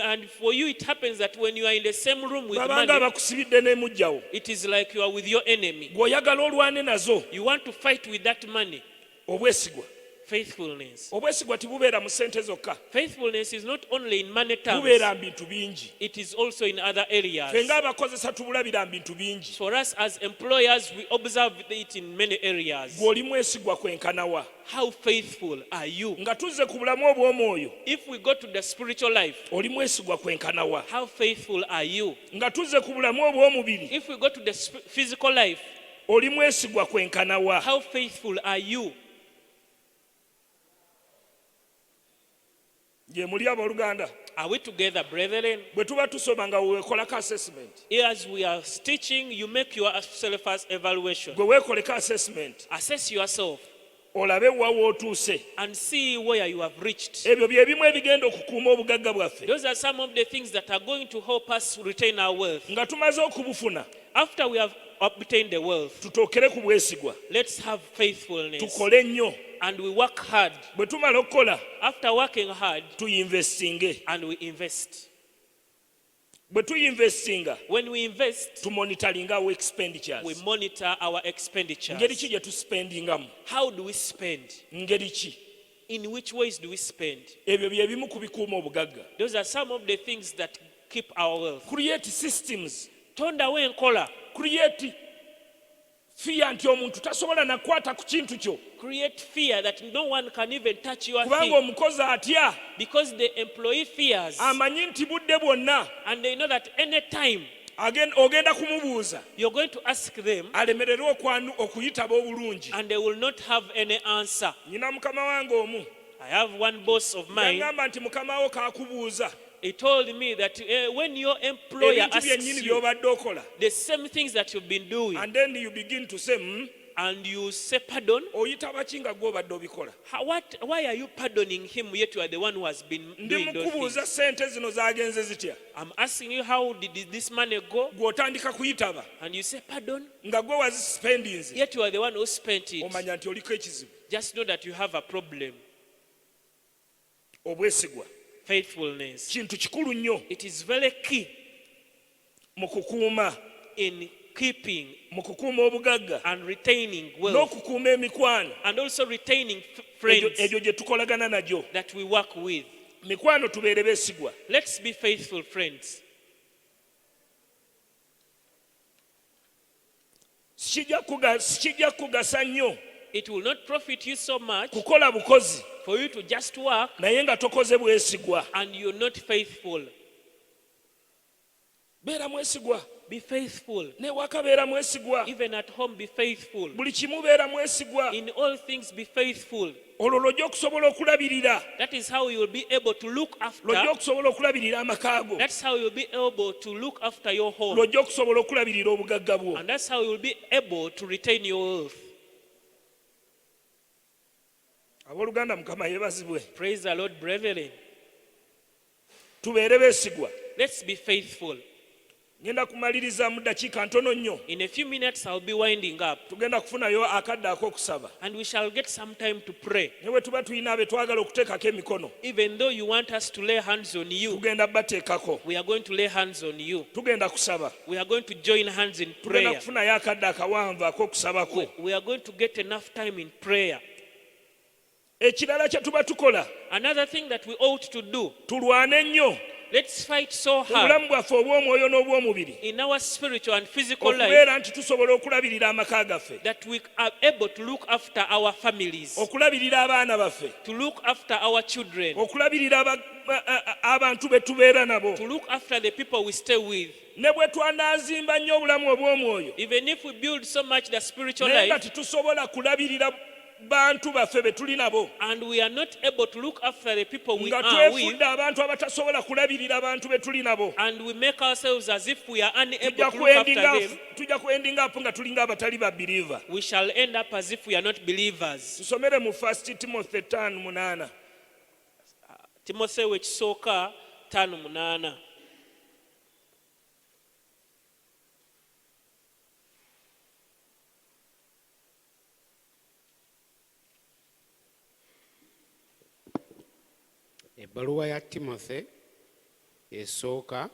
S1: And for you, it happens that when you are in the same room with
S2: babanga
S1: money,
S2: bakusibidde n'emugjawo
S1: it is like you are with your enemy.
S2: gw'oyagala olwane nazo
S1: You want to fight with that money.
S2: obwesigwa
S1: Faithfulness.
S2: obwesigwa tibubeera mu sente zokka
S1: Faithfulness is not only in money terms,
S2: bubeera mu bintu bingi
S1: it is also in other areas.
S2: ffe ng'abakozesa tubulabira mu bintu bingi
S1: For us as employers, we observe it in many areas.
S2: gw'oli mwesigwa kwenkanawa
S1: How faithful are you?
S2: nga tuzze ku bulamu obw'omwoyo
S1: If we go to the spiritual life,
S2: oli mwesigwa kwenkanawa
S1: how faithful are you?
S2: nga tuzze ku bulamu obw'omubiri
S1: If we go to the physical life,
S2: oli mwesigwa kwenkanawa
S1: how faithful are you?
S2: gye muli abooluganda
S1: Are we together, brethren?
S2: bwe tuba tusoma nga weekolako assessment
S1: As we are teaching, you make your self-evaluation.
S2: gwe weekoleko assessment
S1: Assess yourself
S2: olabe wa wootuuse
S1: and see where you have reached.
S2: ebyo bye bimu ebigenda okukuuma obugagga bwaffe
S1: Those are some of the things that are going to help us retain our wealth.
S2: nga tumaze okubufuna
S1: After we have obtained the wealth,
S2: tutookere ku bwesigwa
S1: let's have faithfulness
S2: tukole nnyo
S1: and we work hard.
S2: bwe tumala okukola
S1: After working hard,
S2: tuyinvestinge
S1: and we invest.
S2: bwe tuyinvestinga
S1: When we invest,
S2: tumonitalinga our
S1: we
S2: expenditures
S1: monitor our expenditures.
S2: ngeri ki gye tuspendingamu
S1: How do we spend?
S2: ngeri ki
S1: In which ways do we spend?
S2: ebyo bye bimu ku bikuuma obugagga
S1: Those are some of the things that keep our wealth.
S2: create systems
S1: Tondawo enkola.
S2: create fear nti omuntu tasobola nakwata ku kintu kyo
S1: Create fear that no one can even touch your
S2: kubanga
S1: thing.
S2: omukozi atya
S1: Because the employee fears.
S2: amanyi nti budde bwonna
S1: And they know that any time
S2: ogenda kumubuuza
S1: you're going to ask them,
S2: alemererwe okuyitaba obulungi
S1: and they will not have any answer.
S2: nyina mukama wange omu
S1: I have one boss of mine.
S2: yagamba nti mukama wo kakubuuza
S1: He told me that when your employer
S2: ebintu
S1: asks
S2: byennyini
S1: you
S2: by'obadde okola
S1: the same things that you've been doing,
S2: and then you begin to say
S1: and you say pardon,
S2: oyitaba ki nga gwe obadde obikola
S1: why are you pardoning him yet you are the one who has been
S2: ndi
S1: doing those
S2: mukubuuza
S1: things?
S2: sente zino zagenze zitya
S1: I'm asking you, how did this money go?
S2: gw'otandika kuyitaba
S1: And you say pardon,
S2: nga gwe wazispendinze
S1: yet you are the one who spent it.
S2: omanya nti oliko ekizibu
S1: Just know that you have a problem.
S2: obwesigwa
S1: Faithfulness.
S2: kintu kikulu nnyo
S1: It is very key
S2: mu kukuuma
S1: in keeping
S2: obugagga
S1: and retaining wealth,
S2: n'okukuuma emikwano
S1: and also retaining friends
S2: egyo gye tukolagana nagyo
S1: that we work with.
S2: mikwano tubeere beesigwa
S1: Let's be faithful friends.
S2: sikijja kugasa nnyo
S1: It will not profit you so much
S2: kukola bukozi
S1: for you to just work
S2: naye nga tokoze bwesigwa
S1: and you're not faithful.
S2: beera mwesigwa
S1: Be faithful.
S2: newaka beera mwesigwa
S1: Even at home, be faithful.
S2: buli kimu beera mwesigwa
S1: In all things, be faithful.
S2: olwo lwojja okusobola okulabirira
S1: That is how you will be able to look after.
S2: lwojja okusobola okulabirira amaka go
S1: That's how you will be able to look after your home.
S2: lwojja okusobola okulabirira obugagga bwo.
S1: And that's how you will be able to retain your wealth.
S2: Abooluganda Mukama yeebazibwe.
S1: Praise the Lord, brethren.
S2: Tubeere beesigwa.
S1: Let's be faithful.
S2: Ngenda kumaliriza mu ddakiika ntono nnyo.
S1: In a few minutes, I'll be winding up.
S2: Tugenda kufunayo akadde ak'okusaba.
S1: And we shall get some time to pray.
S2: Ne bwe tuba tulina abe twagala okuteekako emikono.
S1: Even though you want us to lay hands on you,
S2: Tugenda bateekako.
S1: we are going to lay hands on you.
S2: Tugenda kusaba.
S1: We are going to join hands in
S2: Tugenda
S1: prayer.
S2: kufunayo akadde akawanvu ak'okusabako.
S1: We are going to get enough time in prayer.
S2: Ekirala kye tuba tukola.
S1: Another thing that we ought to do,
S2: Tulwane nnyo.
S1: let's fight so
S2: Mu
S1: hard
S2: bulamu bwaffe obw'omwoyo n'obw'omubiri.
S1: in our spiritual and physical life
S2: Okubeera nti tusobola okulabirira amaka gaffe.
S1: that we are able to look after our families,
S2: Okulabirira abaana baffe.
S1: to look after our children,
S2: Okulabirira abantu be tubeera nabo.
S1: to look after the people we stay with.
S2: Ne bwe twanaazimba nnyo obulamu obw'omwoyo.
S1: Even if we build so much the spiritual
S2: Naye nga
S1: life
S2: tetusobola kulabirira bantu baffe be tuli nabo.
S1: and we are not able to look after the people we
S2: Nga
S1: are with,
S2: twefudde abantu abatasobola kulabirira abantu be tuli nabo.
S1: and we make ourselves as if we are unable
S2: Tujja
S1: to look after them,
S2: kuendinga apo nga tulinga abatali ba believer.
S1: we shall end up as if we are not believers.
S2: Tusomere mu 1 Timothy 5:8.
S1: Timotheo ekisooka 5:8.
S3: Ebbaluwa ya Timothy esooka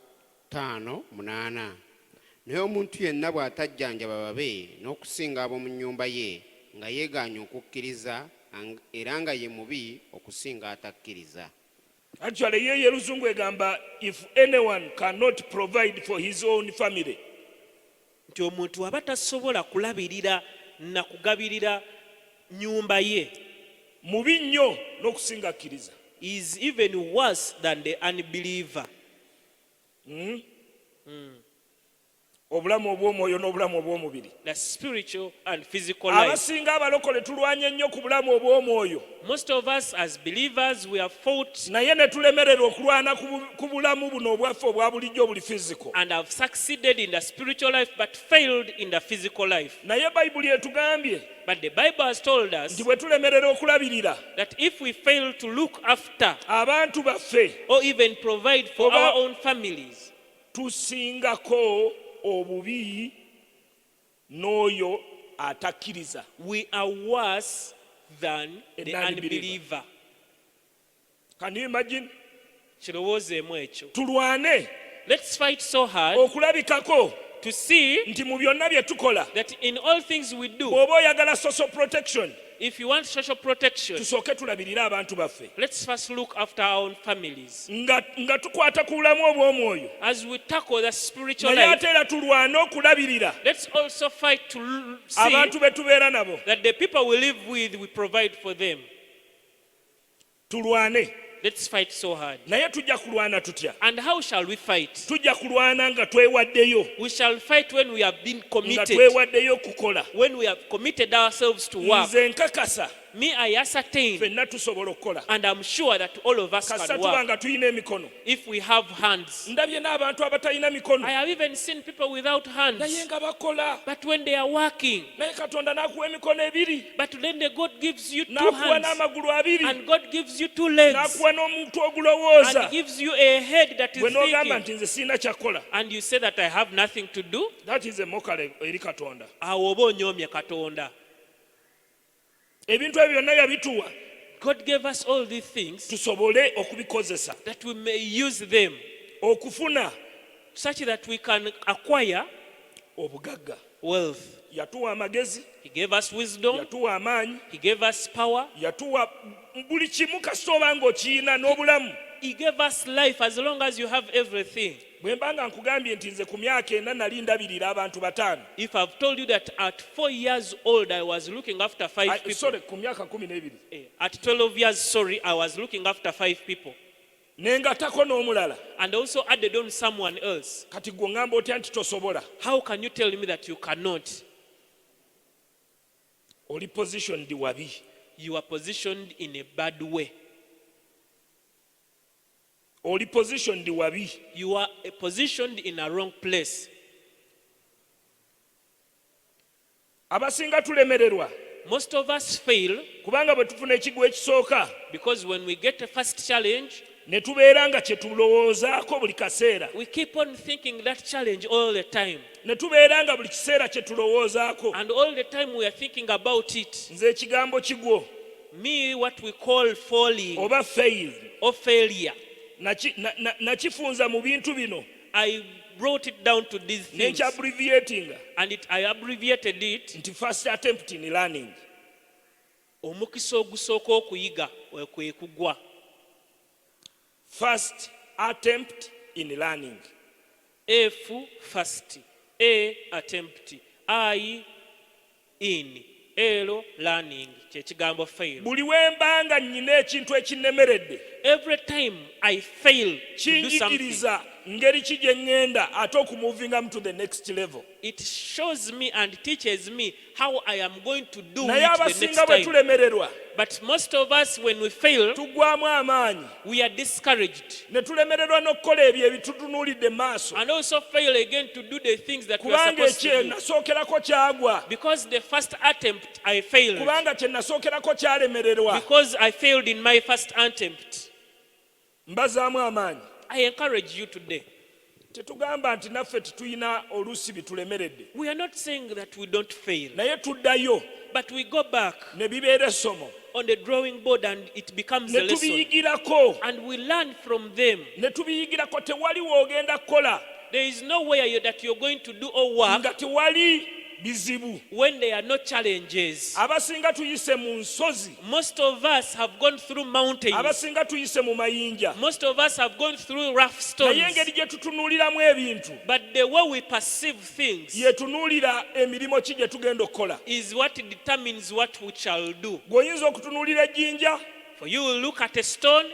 S3: 5:8. Naye omuntu yenna bw'atajjanjaba babe n'okusinga ab'omu nnyumba ye nga yeegaanye okukkiriza era nga ye mubi okusinga atakkiriza.
S2: Actually ye Yeruzungu egamba if anyone cannot provide for his own family.
S1: Nti omuntu aba tasobola kulabirira na kugabirira nnyumba ye,
S2: Mubi nnyo n'okusinga akkiriza.
S1: is even worse than the unbeliever.
S2: Obulamu obw'omwoyo n'obulamu obw'omubiri.
S1: The spiritual and physical life.
S2: Abasinga abalokole tulwanye nnyo ku bulamu obw'omwoyo.
S1: Most of us as believers, we have fought
S2: Naye ne tulemererwa okulwana ku bulamu buno obwaffe obwa bulijjo obuli physical.
S1: and have succeeded in the spiritual life but failed in the physical life.
S2: Naye Bayibuli etugambye
S1: But the Bible has told us
S2: nti bwe tulemerera okulabirira
S1: that if we fail to look after
S2: abantu baffe
S1: or even provide for our own families,
S2: tusingako obubi n'oyo atakkiriza.
S1: we are worse than the
S2: Non-believer.
S1: unbeliever.
S2: Can you imagine?
S1: Kirowoozeemu ekyo.
S2: Tulwane
S1: Let's fight so hard
S2: okulabikako
S1: to see
S2: nti mu byonna bye tukola
S1: that in all things we do,
S2: bw'oba oyagala social protection
S1: if you want social protection,
S2: tusooke tulabirire abantu baffe
S1: let's first look after our own families.
S2: nga tukwata ku bulamu obw'omwoyo.
S1: As we tackle the spiritual
S2: Naye
S1: life,
S2: ate era tulwane okulabirira
S1: let's also fight to see
S2: abantu be tubeera nabo.
S1: that the people we live with, we provide for them.
S2: Tulwane.
S1: Let's fight so hard.
S2: Naye tujja kulwana tutya?
S1: And how shall we fight?
S2: Tujja kulwana nga twewaddeyo.
S1: We shall fight when we have been
S2: Nga
S1: committed,
S2: twewaddeyo kukola.
S1: when we have committed ourselves to work.
S2: Nze nkakasa
S1: Me, I ascertain,
S2: ffenna tusobola okukola.
S1: and I'm sure that all of us
S2: Kasita
S1: can
S2: tuba
S1: work
S2: nga tulina emikono.
S1: if we have hands.
S2: Ndabye n'abantu abatalina mikono.
S1: I have even seen people without
S2: Naye
S1: hands,
S2: nga bakola.
S1: but when they are working,
S2: Naye Katonda n'akuwa emikono ebiri.
S1: but then the God gives you two
S2: N'akuwa
S1: hands,
S2: n'amagulu abiri.
S1: and God gives you two legs,
S2: N'akuwa n'omuntu ogulowooza.
S1: and gives you a head that is
S2: Bwe n'ogamba
S1: thinking,
S2: nti nze sirina kyakukola.
S1: and you say that I have nothing to do,
S2: That is a mockery eri Katonda.
S1: awo oba onyoomye Katonda.
S2: Ebintu ebyo byonna yabituwa
S1: God gave us all these things
S2: tusobole okubikozesa.
S1: that we may use them
S2: Okufuna
S1: such that we can acquire
S2: obugagga.
S1: wealth.
S2: Yatuwa amagezi,
S1: He gave us wisdom,
S2: yatuwa amaanyi,
S1: He gave us power,
S2: yatuwa buli kimu kasita oba ng'okiyina n'obulamu.
S1: He gave us life as long as you have everything.
S2: Bwe mba nga nkugambye nti nze ku myaka ena nali ndabirira abantu bataano.
S1: If I've told you that at 4 years old I was looking after 5 people,
S2: Sorry, ku myaka 12.
S1: at 12 years, I was looking after 5 people,
S2: Nengatako n'omulala.
S1: and also added on someone else.
S2: Kati gwe ngamba otya nti tosobola?
S1: How can you tell me that you cannot?
S2: Oli positioned wabi.
S1: you are positioned in a bad way.
S2: oli positioned wabi.
S1: You are positioned in a wrong place.
S2: Abasinga tulemererwa
S1: Most of us fail
S2: kubanga bwe tufuna ekigwa ekisooka
S1: because when we get a first challenge,
S2: ne tubeera nga kye tulowoozaako buli kaseera,
S1: we keep on thinking that challenge all the time.
S2: ne tubeera nga buli kiseera kye tulowoozaako.
S1: And all the time we are thinking about it.
S2: Nze ekigambo kigwo
S1: Me, what we call falling
S2: oba failed
S1: or failure,
S2: nakifunza mu bintu bino
S1: I wrote it down to these things.
S2: nekyabbreviatinga
S1: And I abbreviated it.
S2: nti first attempt in learning.
S1: Omukisa ogusooka okuyiga kwe kugwa.
S2: First attempt in learning.
S1: F first, A attempt, I in, L learning. Kyekigambo fail.
S2: Buli wembanga nnyina ekintu ekinnemeredde
S1: Every time I fail to do something,
S2: kinjigiriza ngeri ki gye ŋŋenda ate okumuvingamu to the next level.
S1: it shows me and teaches me how I am going to do
S2: Naye
S1: it the
S2: abasinga
S1: next
S2: bwe
S1: time.
S2: tulemererwa
S1: But most of us, when we fail,
S2: tuggwaamu amaanyi
S1: we are discouraged
S2: ne tulemererwa n'okukola ebyo ebitutunuulidde maaso
S1: and also fail again to do the things that we are
S2: kubanga
S1: supposed
S2: ekye
S1: to do.
S2: nasookerako kyagwa,
S1: Because the first attempt I failed.
S2: kubanga kye nasookerako kyalemererwa.
S1: Because I failed in my first attempt.
S2: Mbazaamu amaanyi.
S1: I encourage you today.
S2: Tetugamba nti naffe tetulina oluusi bitulemeredde,
S1: We are not saying that we don't fail,
S2: naye tuddayo
S1: but we go back
S2: ne bibeera essomo
S1: on the drawing board and it becomes
S2: ne
S1: a lesson.
S2: tubiyigirako
S1: And we learn from them.
S2: ne tubiyigirako. Tewali woogenda kukola
S1: There is no way that you're going to do all work
S2: nga tewali bizibu.
S1: when there are no challenges.
S2: Abasinga tuyise mu nsozi,
S1: Most of us have gone through mountains.
S2: abasinga tuyise mu mayinja,
S1: Most of us have gone through rough
S2: naye
S1: stones.
S2: engeri gye tutunuuliramu ebintu
S1: But the way we perceive things
S2: yetunuulira emirimu ki gye tugenda okukola.
S1: is what determines what we shall do.
S2: Gw'oyinza okutunuulira ejjinja,
S1: For you will look at a stone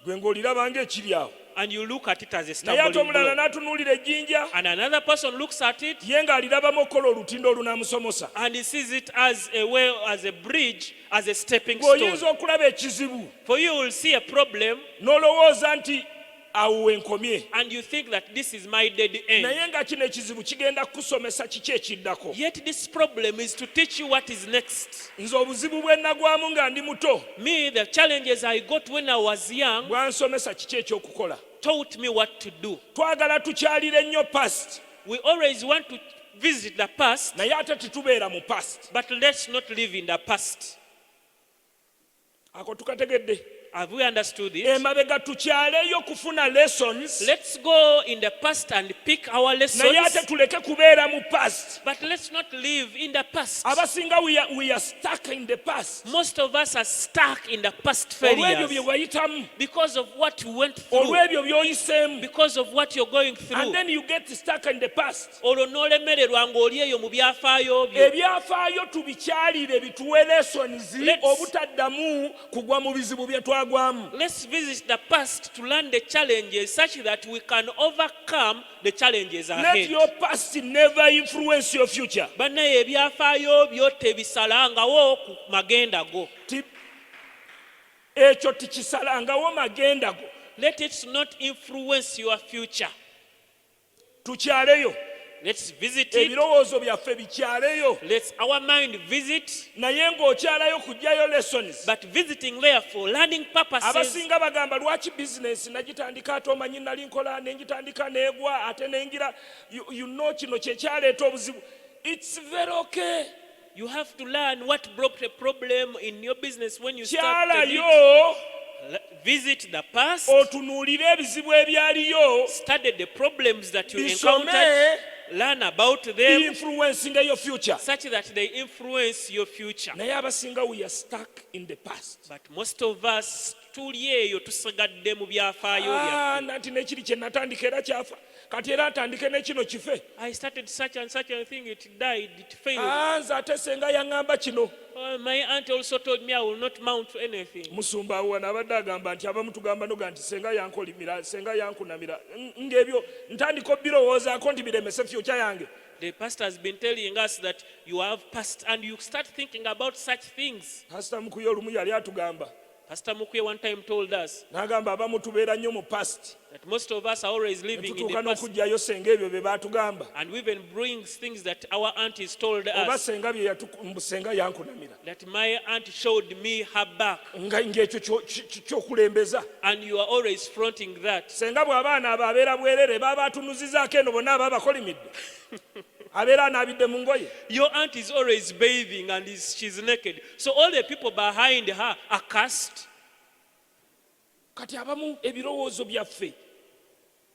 S2: gwe ng'oliraba ng'ekiri awo,
S1: and you look at it as a
S2: naye ate
S1: stumbling
S2: omulala
S1: block.
S2: n'atunuulira ejjinja
S1: And another person looks at it
S2: ye ng'alirabamu okukola olutindo olunaamusomosa.
S1: and he sees it as a way, as a bridge, as a stepping
S2: Gw'oyinza
S1: stone.
S2: okulaba ekizibu
S1: For you will see a problem
S2: n'olowooza nti awo wenkomye,
S1: and you think that this is my dead end.
S2: naye nga kino ekizibu kigenda kusomesa kiki ekiddako.
S1: Yet this problem is to teach you what is next.
S2: Nze obuzibu bwe nagwamu nga ndi muto
S1: Me, the challenges I got when I was young
S2: bwansomesa kiki ekyokukola.
S1: taught me what to do.
S2: Twagala tukyalire nnyo past,
S1: We always want to visit the past,
S2: naye ate tetubeera mu past.
S1: but let's not live in the past.
S2: Ako tukategedde.
S1: Have we understood it?
S2: Emabega tukyaleyo kufuna lessons,
S1: Let's go in the past and pick our lessons,
S2: naye ate tuleke kubeera mu past.
S1: but let's not live in the past.
S2: Abasinga we are stuck in the past.
S1: Most of us are stuck in the past
S2: Olw'ebyo bye
S1: failures
S2: wayitamu,
S1: because of what you went through,
S2: olw'ebyo by'oyiseemu,
S1: because of what you're going
S2: and
S1: through.
S2: then you get stuck in the past.
S1: Olwo n'olemererwa ng'oli eyo mu byafaayo byo.
S2: Ebyafaayo tubikyalire bituwe lessons
S1: Let's-
S2: obutaddamu kugwa mu bizibu bye twagwamu.
S1: Let's visit the past to learn the challenges such that we can overcome the challenges
S2: Let
S1: ahead.
S2: your past never influence your future.
S1: Bannaye ebyafaayo byo tebisalangawo ku magenda go.
S2: Ekyo tikisalangawo magenda go.
S1: Let it not influence your future.
S2: Tukyaleyo,
S1: Let's visit it.
S2: ebirowoozo byaffe bikyaleyo,
S1: Let's our mind visit,
S2: naye ng'okyalayo kuggyayo lessons.
S1: but visiting there for learning purposes.
S2: Abasinga bagamba lwaki bizinesi nagitandika ate omanyi nali nkola nengitandika neegwa ate nengira you know kino kyekyaleeta obuzibu. It's very okay.
S1: You have to learn what brought a problem in your business when you started
S2: Kyalayo
S1: it. Visit the past,
S2: otunuulire ebizibu ebyaliyo,
S1: study the problems that you encountered,
S2: bisome,
S1: learn about them
S2: influencing your future.
S1: such that they influence your future.
S2: Naye abasinga we are stuck in the past.
S1: But most of us tuli eyo tusigadde mu byafaayo byaffe.
S2: Nanti nekiri kye natandika era kyafa, kati era atandike nekino kife.
S1: I started such and such a thing, it died, it failed.
S2: Nze ate senga yaŋŋamba kino.
S1: Oh, my aunt also told me I will not mount anything.
S2: Musumba awo wano abadde agamba nti abamu tugamba noga nti senga yankolimira, senga yankunamira, ng'ebyo ntandika obirowoozaako nti biremese fyuca yange.
S1: The pastor has been telling us that you have past, and you start thinking about such things.
S2: Pastor Mukuye olumu yali atugamba
S1: Pastor Mukuye one time told us
S2: n'agamba abamu tubeera nnyo mu past
S1: that most of us are always living in
S2: netutuuka
S1: the past,
S2: n'okugyayo senga ebyo bye baatugamba
S1: and we even bring things that our aunties told
S2: oba
S1: us,
S2: senga senga yankunamira
S1: that my aunt showed me her back,
S2: ng'ekyo ky'okulembeza
S1: and you are always fronting that.
S2: senga bw'abaana abo abeera bwerere baba atunuzizaako eno bonna aba abakolimidde abeera anaabidde mu ngoye.
S1: Your aunt is always bathing and she's naked. So all the people behind her are cursed.
S2: Kati abamu ebirowoozo byaffe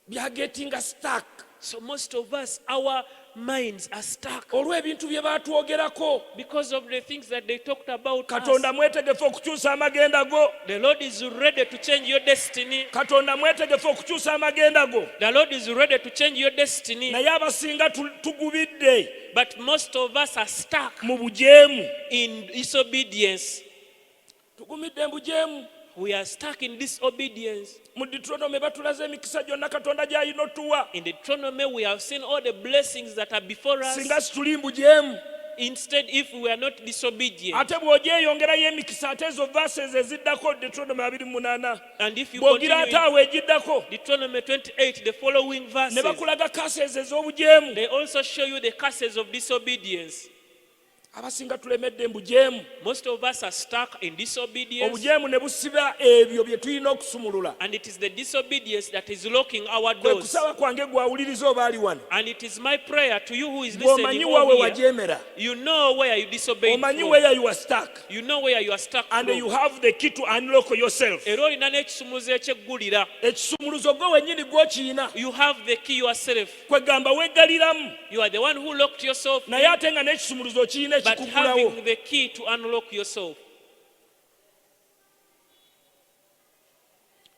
S2: byagetinga stuck
S1: So most of us, our minds are stuck
S2: olw'ebintu bye baatwogerako.
S1: because of the things that they talked about us.
S2: Katonda mwetegefu okukyusa amagenda go.
S1: The Lord is ready to change your destiny.
S2: Katonda mwetegefu okukyusa amagenda go.
S1: The Lord is ready to change your destiny.
S2: Naye abasinga tugubidde
S1: But most of us are stuck
S2: mu bujeemu.
S1: in disobedience.
S2: Tugumidde mu bujeemu.
S1: We are stuck in disobedience.
S2: Mu Deuteronomy batulaze emikisa gyonna Katonda gy'alina otuwa.
S1: In Deuteronomy, we have seen all the blessings that are before us.
S2: Singa situli mu bujeemu.
S1: Instead, if we are not disobedient,
S2: Ate bw'ogyeyongerayo emikisa ate ezo verses eziddako Deuteronomy 28.
S1: and if you
S2: Bw'ogira
S1: continue
S2: ate
S1: in
S2: awo egiddako
S1: Deuteronomy 28, the following
S2: ne
S1: verses,
S2: bakulaga curses ez'obujeemu.
S1: they also show you the curses of disobedience.
S2: Abasinga tulemedde mu bujeemu.
S1: Most of us are stuck in disobedience,
S2: Obujeemu ne busiba ebyo bye tulina okusumulula.
S1: and it is the disobedience that is locking our
S2: Kwe
S1: doors.
S2: kusaba kwange gwawuliriza oba ali wano.
S1: And it is my prayer to you who is
S2: Bw'omanyi
S1: listening
S2: waawe
S1: over here.
S2: wajeemera.
S1: You know where you disobeyed
S2: Omanyi
S1: from.
S2: where you are stuck.
S1: You know where you are stuck
S2: And
S1: from.
S2: you have the key to unlock yourself.
S1: Era olina n'ekisumuluzo ekyeggulira.
S2: Ekisumuluzo gwe wennyini gw'okiyina.
S1: You have the key yourself.
S2: Kwegamba weggaliramu.
S1: You are the one who locked yourself,
S2: Naye ate nga n'ekisumuluzo kiyina
S1: but
S2: ekikugulawo.
S1: having the key to unlock yourself.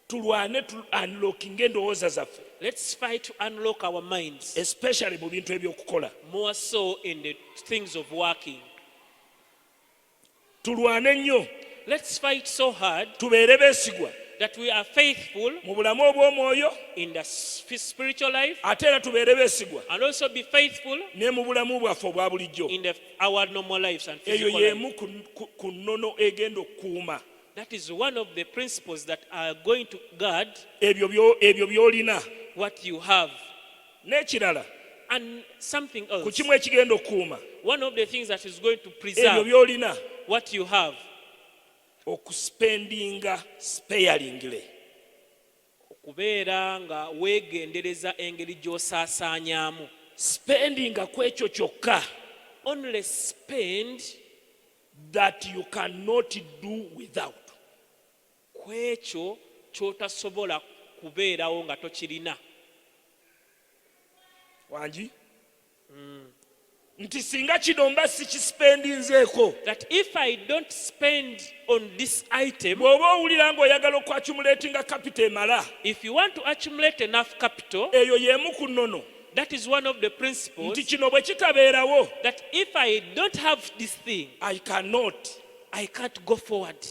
S2: Tulwane unlocking endowooza zaffe.
S1: Let's fight to unlock our minds,
S2: Especially mu bintu eby'okukola.
S1: more so in the things of working.
S2: Tulwane nnyo.
S1: Let's fight so hard
S2: Tubeere beesigwa
S1: that we are faithful
S2: mu bulamu obw'omwoyo
S1: in the spiritual life,
S2: ate era tubeere beesigwa
S1: and also be faithful
S2: ne mu bulamu bwaffe obwa bulijjo.
S1: in our normal lives and
S2: Eyo
S1: physical life.
S2: y'emu ku nnono egenda okukuuma
S1: That is one of the principles that are going to guard
S2: ebyo by'olina.
S1: what you have.
S2: N'ekirala
S1: And something
S2: ku
S1: else,
S2: kimu ekigenda okukuuma
S1: one of the things that is going to
S2: ebyo
S1: preserve
S2: by'olina
S1: what you have,
S2: okuspendinga sparingly.
S1: okubeera nga weegendereza engeri gy'osaasaanyaamu.
S2: Spendinga ku ekyo kyokka
S1: Only spend
S2: that you cannot do without.
S1: ku ekyo ky'otasobola kubeerawo nga tokirina.
S2: Wangi nti singa kino mba sikispendinzeeko.
S1: That if I don't spend on this item,
S2: Bw'oba owulira ng'oyagala okwaccumulatinga capital emala,
S1: if you want to accumulate enough capital,
S2: eyo y'emu ku nnono.
S1: that is one of the principles,
S2: Nti kino bwe kitabeerawo,
S1: that if I don't have this thing,
S2: I
S1: can't go forward.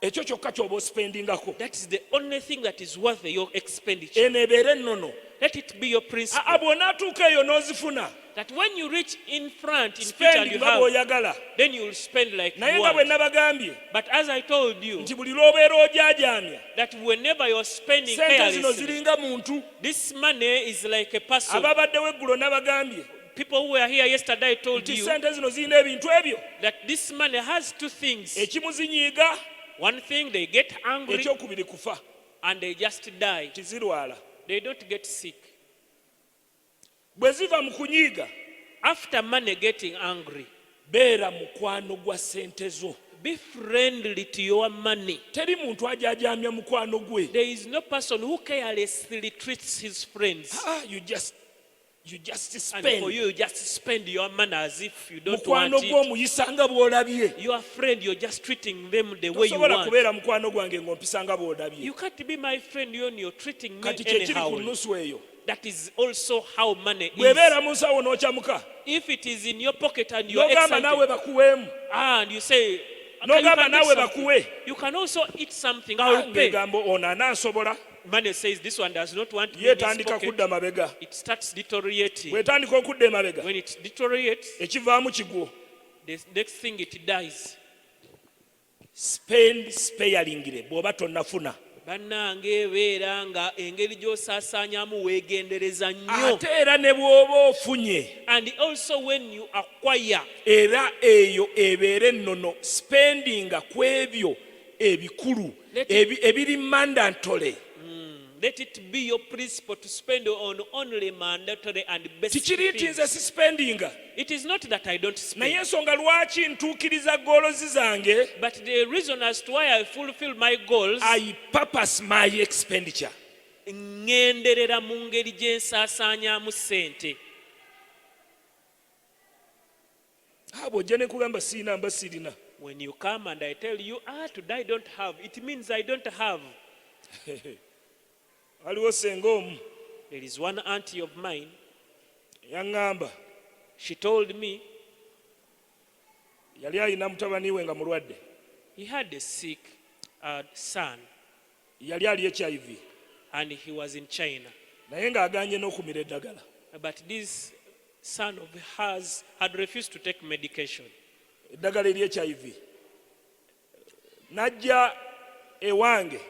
S2: ekyo kyokka ky'oba ospendingako.
S1: That is the only thing that is worth your expenditure.
S2: Eno ebeere ennono.
S1: Let it be your principle.
S2: Bw'onaatuuka eyo n'ozifuna,
S1: That when you reach in front, in future,
S2: spendi
S1: you
S2: nga
S1: have,
S2: bw'oyagala.
S1: then you will spend like
S2: Naye
S1: you
S2: nga bwe
S1: want.
S2: nabagambye
S1: But as I told you,
S2: nti buli lw'obeera ojaajaamya,
S1: that whenever you're spending
S2: sente zino
S1: carelessly,
S2: ziringa muntu.
S1: this money is like a person.
S2: Ababaddewo eggulo nabagambye
S1: People who were here yesterday, I told
S2: nti
S1: you
S2: sente zino zirina ebintu ebyo.
S1: that this money has two things.
S2: Ekimu zinyiiga,
S1: One thing, they get angry
S2: ekyokubiri kufa.
S1: and they just die.
S2: Tizirwala.
S1: They don't get sick.
S2: Bwe ziva mu kunyiiga,
S1: After money getting angry,
S2: beera mukwano gwa sente zo.
S1: be friendly to your money.
S2: Teri muntu ajaajaamya mukwano gwe.
S1: There is no person who carelessly treats his friends.
S2: You just
S1: And for
S2: spend.
S1: you just spend your money as if you don't want
S2: Mukwano
S1: it.
S2: gw'omuyisa nga bw'olabye.
S1: Your friend, you're just treating them the way you
S2: Tosobola
S1: want.
S2: kubeera mukwano gwange ng'ompisa nga bw'olabye.
S1: You can't be my friend when you're treating me
S2: Kati kye kiri ku
S1: anyhow.
S2: nnusu eyo.
S1: That is also how money is.
S2: Bw'ebeera mu nsawo n'okyamuka,
S1: If it is in your pocket and you're
S2: n'ogamba naawe
S1: excited,
S2: bakuweemu.
S1: and you say, "Okay,
S2: N'ogamba
S1: you can
S2: naawe
S1: eat something."
S2: bakuwe.
S1: You can also eat something. I will pay.
S2: Ng'egambo ono anansobola.
S1: money says this one does not want me in its
S2: yeetandika
S1: pocket,
S2: kudda mabega.
S1: it starts deteriorating.
S2: Bw'etandika okudda emabega,
S1: When it deteriorates,
S2: ekivaamu kigwo.
S1: the next thing it dies.
S2: Spend sparingly bw'oba tonnafuna.
S1: Bannange beera nga engeri gy'osaasaanyamu weegendereza nnyo.
S2: Ate era ne bw'oba ofunye,
S1: And also when you acquire,
S2: era eyo ebeere ennono, spendinga ku ebyo ebikulu ebiri mandatory.
S1: let it be your principle to spend on only mandatory and basic
S2: Tikiri nti
S1: things.
S2: nze si spendinga,
S1: It is not that I don't
S2: naye
S1: spend,
S2: ensonga lwaki ntuukiriza goolozi zange,
S1: but the reason as to why I fulfill my goals,
S2: I purpose my expenditure.
S1: ngenderera mu ngeri gye nsaasaanyaamu ssente.
S2: Bw'ojja ne kugamba siina mba sirina.
S1: When you come and I tell you, today I don't have, it means I don't have.
S2: Waliwo senga omu
S1: There is one auntie of mine,
S2: yaŋŋamba,
S1: she told me
S2: yali alina mutabani we nga mulwadde,
S1: he had a sick son
S2: yali ali HIV,
S1: and he was in China.
S2: naye ng'agaanye n'okumira eddagala.
S1: But this son of hers had refused to take medication.
S2: Eddagala eri HIV. Najja ewange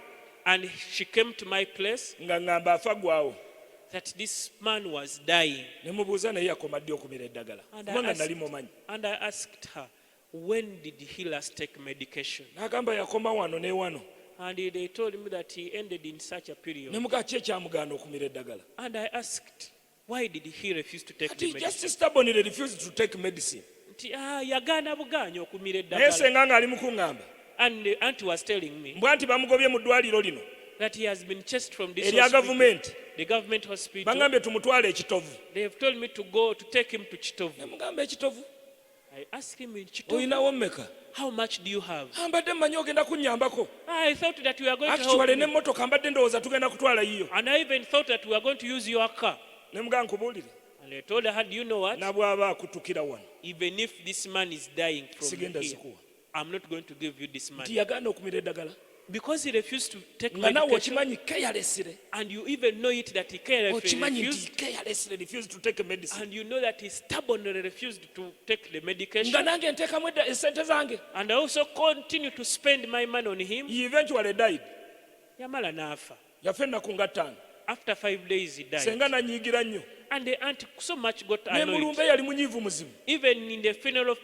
S1: And she came to my place
S2: nga ŋŋamba afa gwawo.
S1: that this man was dying.
S2: Ne mubuuza naye yakoma ddi okumira eddagala. Kubanga nali mumanyi.
S1: And I asked her, when did he last take medication?
S2: N'agamba yakoma wano ne wano.
S1: And they told me that he ended in such a period.
S2: Ne mugaa ki ekyamugaana okumira eddagala.
S1: And I asked, why did he refuse to take
S2: But
S1: the
S2: he
S1: medicine?
S2: just stubbornly refused to take medicine.
S1: Yagaana bugaanyi okumira
S2: Naye
S1: eddagala.
S2: senga ng'ali mu kuŋŋamba,
S1: And the auntie was telling me
S2: mbwa nti bamugobye mu ddwaliro lino
S1: that he has been chased from this
S2: erya
S1: hospital,
S2: gavumenti.
S1: the government hospital.
S2: Bangambye tumutwale ekitovu.
S1: They have told me to take him to Chitovu.
S2: Ne mugamba ekitovu
S1: I asked him, in Chitovu,
S2: olinawo mmeka?
S1: how much do you have?
S2: Mbadde mmanyi ogenda kunnyambako.
S1: I thought that you were going to help
S2: Actually
S1: me.
S2: n'emmotoka mbadde ndowooza tugenda kutwala yiyo.
S1: And I even thought that we were going to use your car.
S2: Ne mugamba nkubuulire,
S1: And I told her, do you know what?
S2: nabw'aba akutukira wano
S1: Even if this man is dying from
S2: sigenda
S1: here,
S2: zikuwa.
S1: I'm not going to give you this
S2: Nti
S1: money.
S2: yagaana okumira eddagala.
S1: Because he refused to take
S2: Nga naawe
S1: medication,
S2: okimanyi carelessly.
S1: and you even know it that he
S2: Okimanyi
S1: refused,
S2: nti carelessly refused to take medicine.
S1: and you know that he stubbornly refused to take the medication,
S2: Nga nange nteekamu esente zange.
S1: and I also continue to spend my money on him.
S2: He eventually died.
S1: Yamala n'afa.
S2: Yafa ennaku nga ttaano.
S1: After 5 days he died.
S2: Senga nanyiigira nnyo.
S1: And the aunt so much got
S2: Ne
S1: annoyed.
S2: mulumbe yali munyiivu muzimu.
S1: Even in the funeral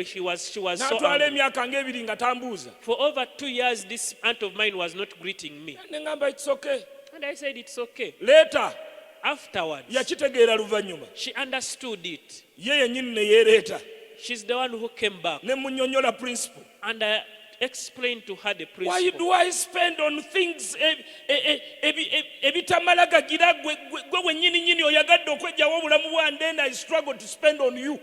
S1: she was so
S2: N'atwala
S1: angry.
S2: emyaka ng'ebiri nga tambuuza.
S1: For over 2 years this aunt of mine was not greeting me.
S2: Ne ŋŋamba it's okay.
S1: And I said it's okay.
S2: Leeta
S1: Afterwards,
S2: yakitegeera luvannyuma.
S1: she understood it.
S2: Ye yennyini ne yeereeta.
S1: She's the one who came back.
S2: Ne munnyonnyola principle.
S1: And I explained to her the
S2: Why
S1: principle.
S2: do I spend on things ebitamala gagira gwe wennyini nnyini oyagadde okwegyawo obulamu bwange, then I struggle to spend on you.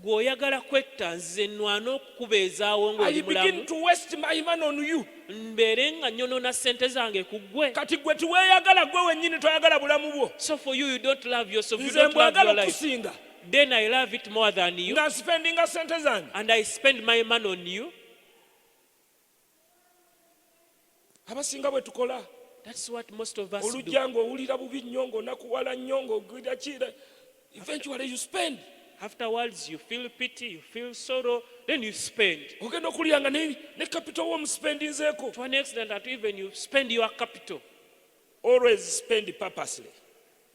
S1: Gw'oyagala kwetta nze nnwana okukubeezaawo
S2: I
S1: ng'oli
S2: begin
S1: mulamu,
S2: to waste my money on you.
S1: mbeere nga nnyonona ssente zange ku ggwe.
S2: Kati gwe tiweeyagala gwe wennyini toyagala bulamu bwo.
S1: So for you, you don't love yourself, you
S2: Nze
S1: don't love
S2: mbwagala
S1: your life.
S2: okusinga
S1: Then I love it more than you,
S2: nga spendinga ssente zange.
S1: and I spend my money on you.
S2: Abasinga bwe tukola.
S1: That's what most of us do.
S2: Olujja ng'owulira bubi nnyo ng'onakuwala nnyo ng'ogwira kira. Eventually you spend.
S1: Afterwards, you feel pity, you feel sorrow, then you spend.
S2: Ogenda okulya nga ne capital w'omuspendinzeeko.
S1: To an extent that even you spend your capital.
S2: Always spend purposely.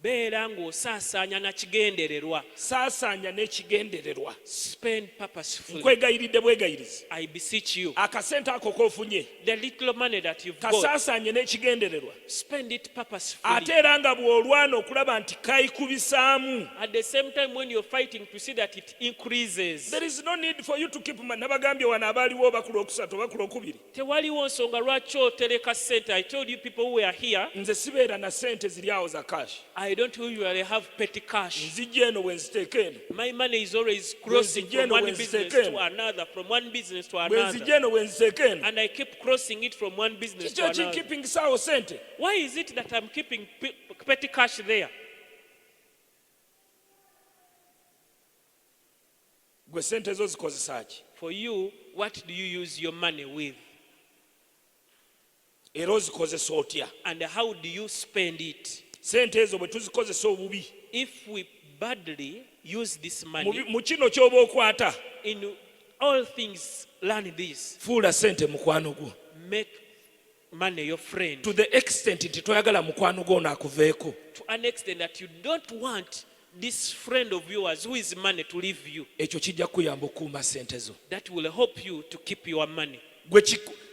S1: Beera ng'osaasaanya na kigendererwa.
S2: Saasaanya n'ekigendererwa.
S1: Spend purposefully.
S2: Nkwegayiridde bwegayirizi.
S1: I beseech you.
S2: Akasente ako k'ofunye
S1: The little money that you've got,
S2: kasaasaanye n'ekigendererwa.
S1: spend it purposefully.
S2: Ate era nga bw'olwana okulaba nti kayikubisaamu.
S1: At the same time, when you're fighting to see that it increases.
S2: There is no need for you to keep money. Nabagambye wano abaaliwo oba ku lwokusatu oba ku lwokubiri.
S1: Tewaliwo nsonga lwaki otereka ssente. I told you people who were here,
S2: Nze sibeera na ssente ziri awo za cash.
S1: I don't usually have petty cash.
S2: Nzijja eno bwe nziteeka eno.
S1: My money is always crossing from one business to another, from one business to
S2: Bwe
S1: another.
S2: nzijja eno bwe nziteeka eno.
S1: And I keep crossing it from one business to
S2: Kikyo
S1: another.
S2: kinkipingisa awo ssente.
S1: Why is it that I'm keeping petty cash there?
S2: Gwe ssente zo zikozesa ki?
S1: For you, what do you use your money with?
S2: era ozikozesa otya.
S1: and how do you spend it?
S2: Sente ezo bwe tuzikozesa obubi
S1: If we badly use this money,
S2: mu kino ky'oba okwata,
S1: in all things learn this.
S2: fuula sente mukwano gwo
S1: Make money your friend
S2: to the extent nti toyagala mukwano gwo onaakuveeko.
S1: to an extent that you don't want this friend of yours who is money to leave you.
S2: Ekyo kijja kukuyamba okukuuma sente zo.
S1: That will help you to keep your money.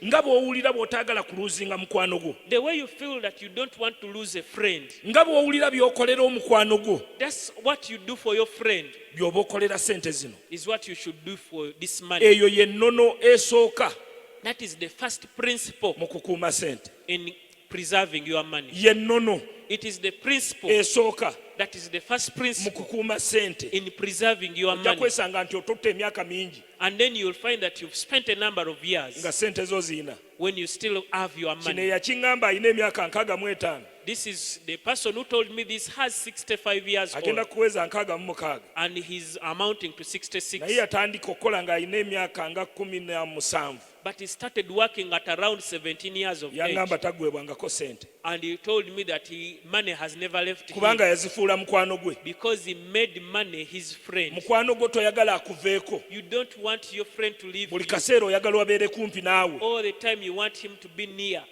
S2: Nga bw'owulira bw'otaagala kuluuzinga mukwano gwo,
S1: The way you feel that you don't want to lose a friend,
S2: nga bw'owulira by'okolera omukwano gwo,
S1: that's what you do for your friend,
S2: by'oba okolera sente zino.
S1: is what you should do for this money.
S2: Eyo ye nnono esooka
S1: That is the first principle
S2: mu kukuuma sente.
S1: in preserving your money.
S2: Ye nnono
S1: It is the principle,
S2: esooka
S1: that is the first
S2: mu
S1: principle
S2: kukuuma sente.
S1: in preserving your
S2: Ojja
S1: money.
S2: kwesanga nti ototta emyaka mingi
S1: And then you'll find that you've spent a number of years
S2: nga sente zo ziina.
S1: when you still have your
S2: Kino
S1: money.
S2: eyakiŋŋamba alina emyaka 65,
S1: This is the person who told me this has 65 years
S2: agenda
S1: old
S2: kuweza 66,
S1: and he's amounting to 66.
S2: naye yatandika okukola ng'alina emyaka nga 17.
S1: But he started working at around 17 years of age.
S2: Yaŋŋamba tagwebwangako sente
S1: And he told me that money has never left him
S2: kubanga yazifuula mukwano gwe.
S1: because he made money his friend.
S2: Mukwano gwo toyagala akuveeko.
S1: You don't want your friend to leave
S2: Buli
S1: you.
S2: kaseera oyagala wabeere kumpi naawe.
S1: All the time you want him to be near.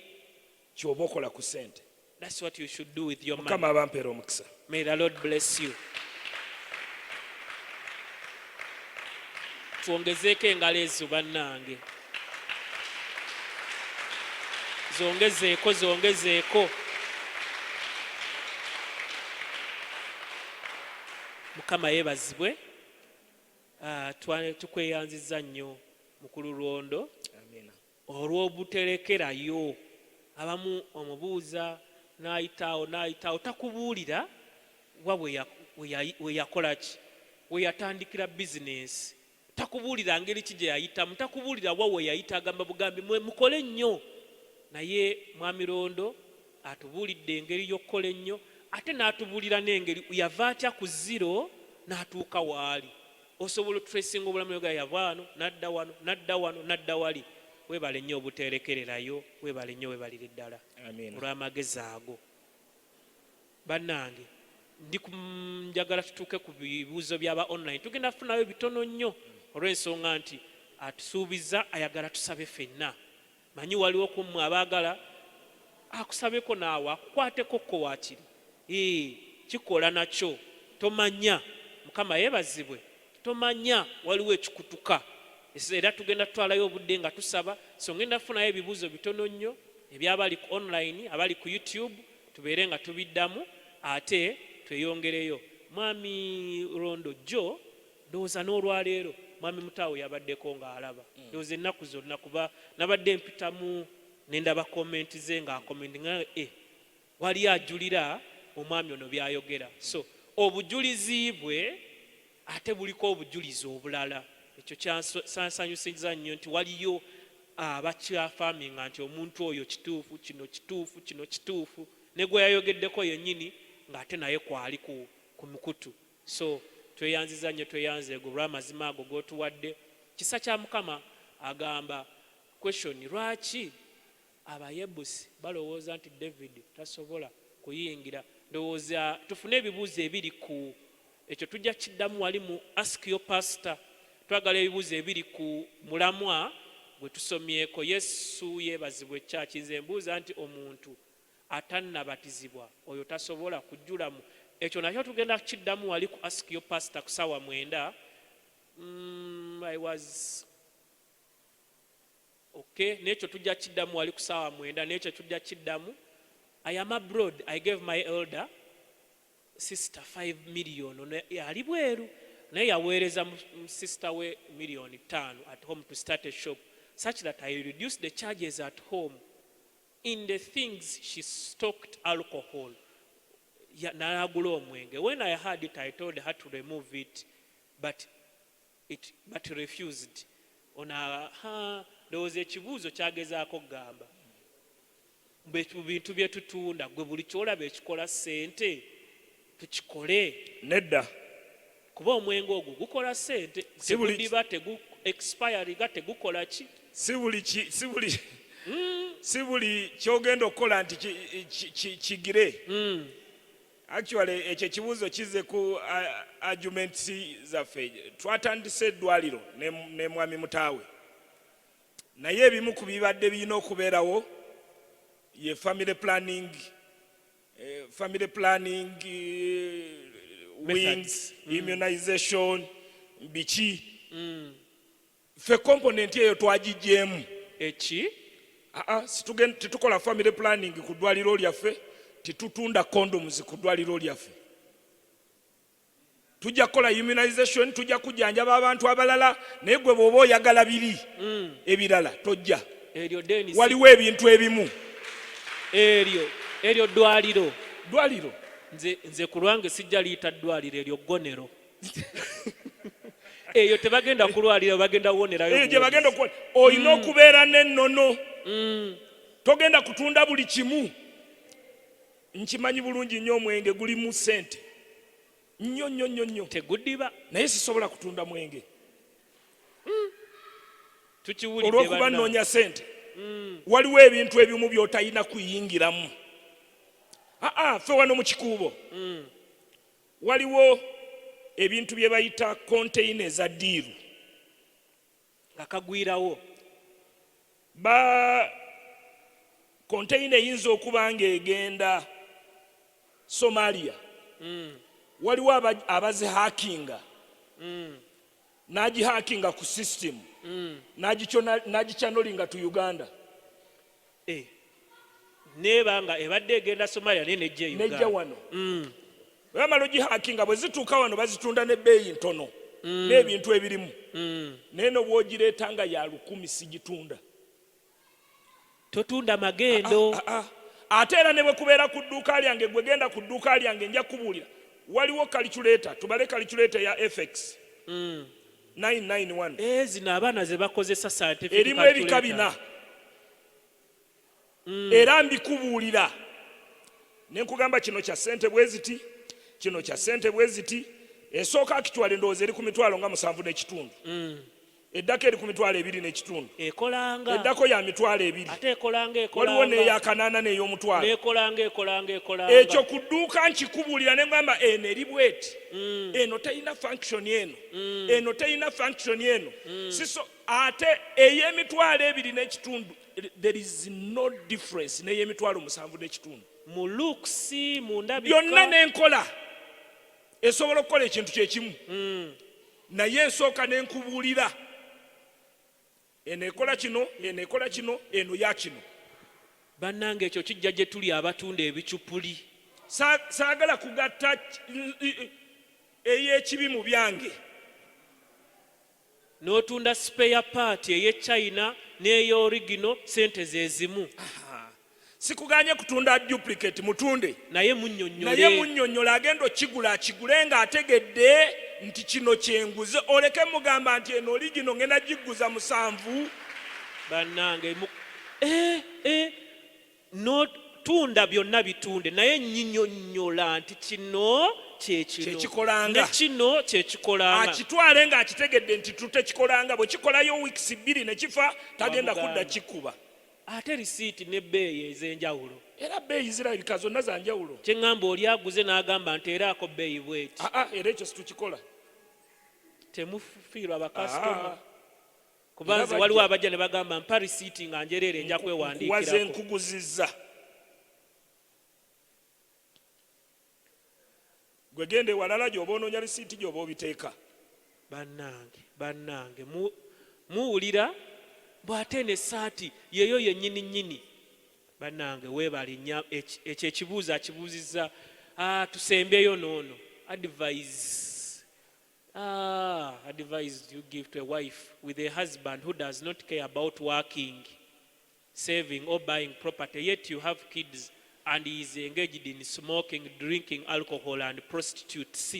S2: Ky'oba okola ku sente.
S1: That's what you should do with your money.
S2: Mukama abampeera omukisa.
S1: May the Lord bless you. Tuongezeeko engalo ezo bannange. Zongezeeko. Mukama yeebazibwe. Tukweyanziza nnyo mukulu Lwondo olw'obuterekerayo. Abamu omubuuza n'ayitaawo takubuulira wa we yakola ki, we yatandikira bizinesi, takubuulira ngeri ki gye yayitamu, takubuulira wa we yayita, agamba bugambi mukole nnyo. Naye mwami Lwondo atubuulidde engeri y'okukola ennyo, ate n'atubuulira n'engeri yava atya ku zero n'atuuka waali. Osobola otutracinga obulamu bwe yava wano n'adda wano n'adda wali. Weebale nnyo obuterekererayo, weebale nnyo weebalire ddala olw'amagezi ago. Bannange, njagala tutuuke ku bibuuzo by'aba online. Tugenda kufunayo bitono nnyo olw'ensonga nti atusuubiza ayagala tusabe ffenna. Manyi waliwo ku mmwe abaagala akusabeko naawe akukwateko ko waakiri. Kikola nakyo tomanya. Mukama yeebazibwe, tomanya waliwo ekikutuka. Era tugenda tutwalayo obudde nga tusaba, so ngenda kufunayo ebibuuzo bitono nnyo ebyabali ku online, abali ku YouTube, tubeere nga tubiddamu ate tweyongereyo. Mwami Lwondo jo ndowooza n'olwaleero mwami Mutaawo yabaddeko ng'alaba. Ndowooza ennaku zonna kuba nabadde mpitamu nendaba komenti ze ng'akomenti nga wali ajulira omwami ono byayogera. So obujulizi bwe ate buliko obujulizi obulala. Ekyo kyansanyusiza nnyo nti waliyo abakyafaaminga nti omuntu oyo kituufu, kino kituufu, ne gwe yayogeddeko yennyini ng'ate naye kwali ku mukutu. So tweyanziza nnyo, tweyanzeego olw'amazima ago g'otuwadde. Kisa kya Mukama agamba question, lwaki abayebusi balowooza nti David tasobola kuyingira? Ndowooza tufune ebibuuzo ebiri ku ekyo, tujja kiddamu wali mu Ask Your Pastor. Twagala ebibuuzo ebiri ku mulamwa gwe tusomyeko. Yesu yeebazibwe kyaki. Nze mbuuza nti omuntu atannabatizibwa oyo tasobola kujjulamu? Ekyo nakyo tugenda kiddamu wali ku Ask Your Pastor ku ssaawa 9. I was okay. N'ekyo tujja kiddamu wali ku ssaawa 9. N'ekyo tujja kiddamu. I am abroad. I gave my elder sister 5 million. Ali bweru naye yaweereza sister we $5 million at home to start a shop, such that I reduced the charges at home in the things she stocked alcohol. N'agula omwenge. When I heard it, I told her to remove it, but refused. Ndowooza ekibuuzo kyagezaako kugamba bintu bye tutunda, gwe buli kyolaba ekikola ssente tukikole.
S2: Nedda.
S1: Kuba omwenge ogwo gukola ssente, tegudiba tegu expiring tegukola ki?
S2: Si buli si buli kyogenda okukola nti kigire. Actually ekyo ekibuuzo kize ku arguments zaffe. Twatandise eddwaliro ne mwami mutaawe, naye ebimu ku bibadde birina okubeerawo ye family planning wings, immunization, biki. Ffe component eyo twagigyemu. Tetukola family planning ku ddwaliro lyaffe, tetutunda condoms ku ddwaliro lyaffe. Tujja kukola immunization, tujja kujjanjaba abantu abalala, naye gwe bw'oba oyagala biri ebirala tojja. Waliwo ebintu ebimu.
S1: Eryo ddwaliro. Nze ku lwange sijja liyita ddwaliro, eryo ggonero. Eyo tebagenda kulwalira, bagenda wonerayo.
S2: Eyo gye bagenda okukola. Olina okubeera n'ennono. Togenda kutunda buli kimu. Nkimanyi bulungi nnyo omwenge gulimu ssente. Nnyo.
S1: Teguddiba.
S2: Naye sisobola kutunda mwenge.
S1: Tukiwulidde
S2: olw'okuba nnoonya ssente. Waliwo ebintu ebimu by'otalina kuyingiramu. Ffe wano mu kikuubo waliwo ebintu bye bayita container za ddiiru.
S1: Akagwirawo.
S2: Container eyinza okuba ng'egenda Somalia. Waliwo abazihakinga. N'agihakinga ku system. N'agichanolinga to Uganda.
S1: Nebanga ebadde egenda Somalia nejja Uganda.
S2: Nejja wano. Bamala ogihakinga bwe zituuka wano bazitunda n'ebbeeyi ntono. N'ebintu ebirimu. Naye n'obwogireeta nga ya 10 sigitunda.
S1: Totunda magendo.
S2: Ate era ne bwe kubeera ku dduuka lyange, gwe genda ku dduuka lyange nja kubuulira. Waliwo calculator, tubale calculator ya FX 991.
S1: Zino abaana ze bakozesa scientific
S2: calculator. Erimu ebika bina. Era mbikubuulira. Ne nkugamba kino kya ssente bwe ziti, kino kya ssente bwe ziti. Esooka actually ndowooza eri ku mitwalo nga 7 n'ekitundu. Eddako eri ku mitwalo 2 n'ekitundu.
S1: Ekolanga.
S2: Eddako ya mitwalo 2.
S1: Ate ekolanga.
S2: Waliwo n'eya 8 n'ey'omutwalo.
S1: Ekolanga.
S2: Ekyo ku dduuka nkikubuulira ne ngamba eno eri bweti. Eno teyina function eno. Eno teyina function eno. Siso ate ey'emitwalo 2 n'ekitundu. There is no difference n'ey'emitwalo 7 n'ekitundu.
S1: Mu looks, mu ndabika.
S2: Byonna n'enkola esobola okukola ekintu kyekimu. Naye nsooka n'enkubuulira. Eno ekola kino, eno ekola kino, eno ya kino.
S1: Bannange ekyo kijja gye tuli abatunda ebicupuli.
S2: Saagala kugatta ey'ekibi mu byange.
S1: N'otunda spare part ey'Echina n'ey'original ssente ze zimu.
S2: Sikuganye kutunda duplicate mutunde.
S1: Naye munnyonnyole.
S2: Naye munnyonnyole agenda okigula akigule ng'ategedde nti kino kyenguze. Oleke mugamba nti eno original ngenda giguza 7.
S1: Bannange tunda byonna bitunde naye nnyonnyola nti kino
S2: kyekikolanga.
S1: Ne kino kyekikolanga.
S2: Akitwale ng'akitegedde nti tutekikolanga. Bwe kikolayo weeks 2 ne kifa tagenda kudda kikuba.
S1: Ate risiiti n'ebbeeyi ez'enjawulo.
S2: Era bbeeyi zirabika zonna za njawulo.
S1: Kye ŋŋamba oli aguze n'agamba nteeraako bbeeyi bweti.
S2: Era ekyo situkikola.
S1: Temufiirwa bakasitoma. Kubanze waliwo abajja ne bagamba mpa risiiti nga njereere nja kwewandiikirako.
S2: Waze nkuguzizza. Gwe gende walala gy'oba onoonya risiiti gy'oba obiteeka.
S1: Bannange muwulira bw'ate n'essaati yeeyo yennyini nnyini. Bannange weebale nnyo ekyo ekibuuzo akibuuzizza. Tusembeyo n'ono. Advice you give to a wife with a husband who does not care about working, saving or buying property, yet you have kids and he is engaged in smoking, drinking alcohol and prostitutes.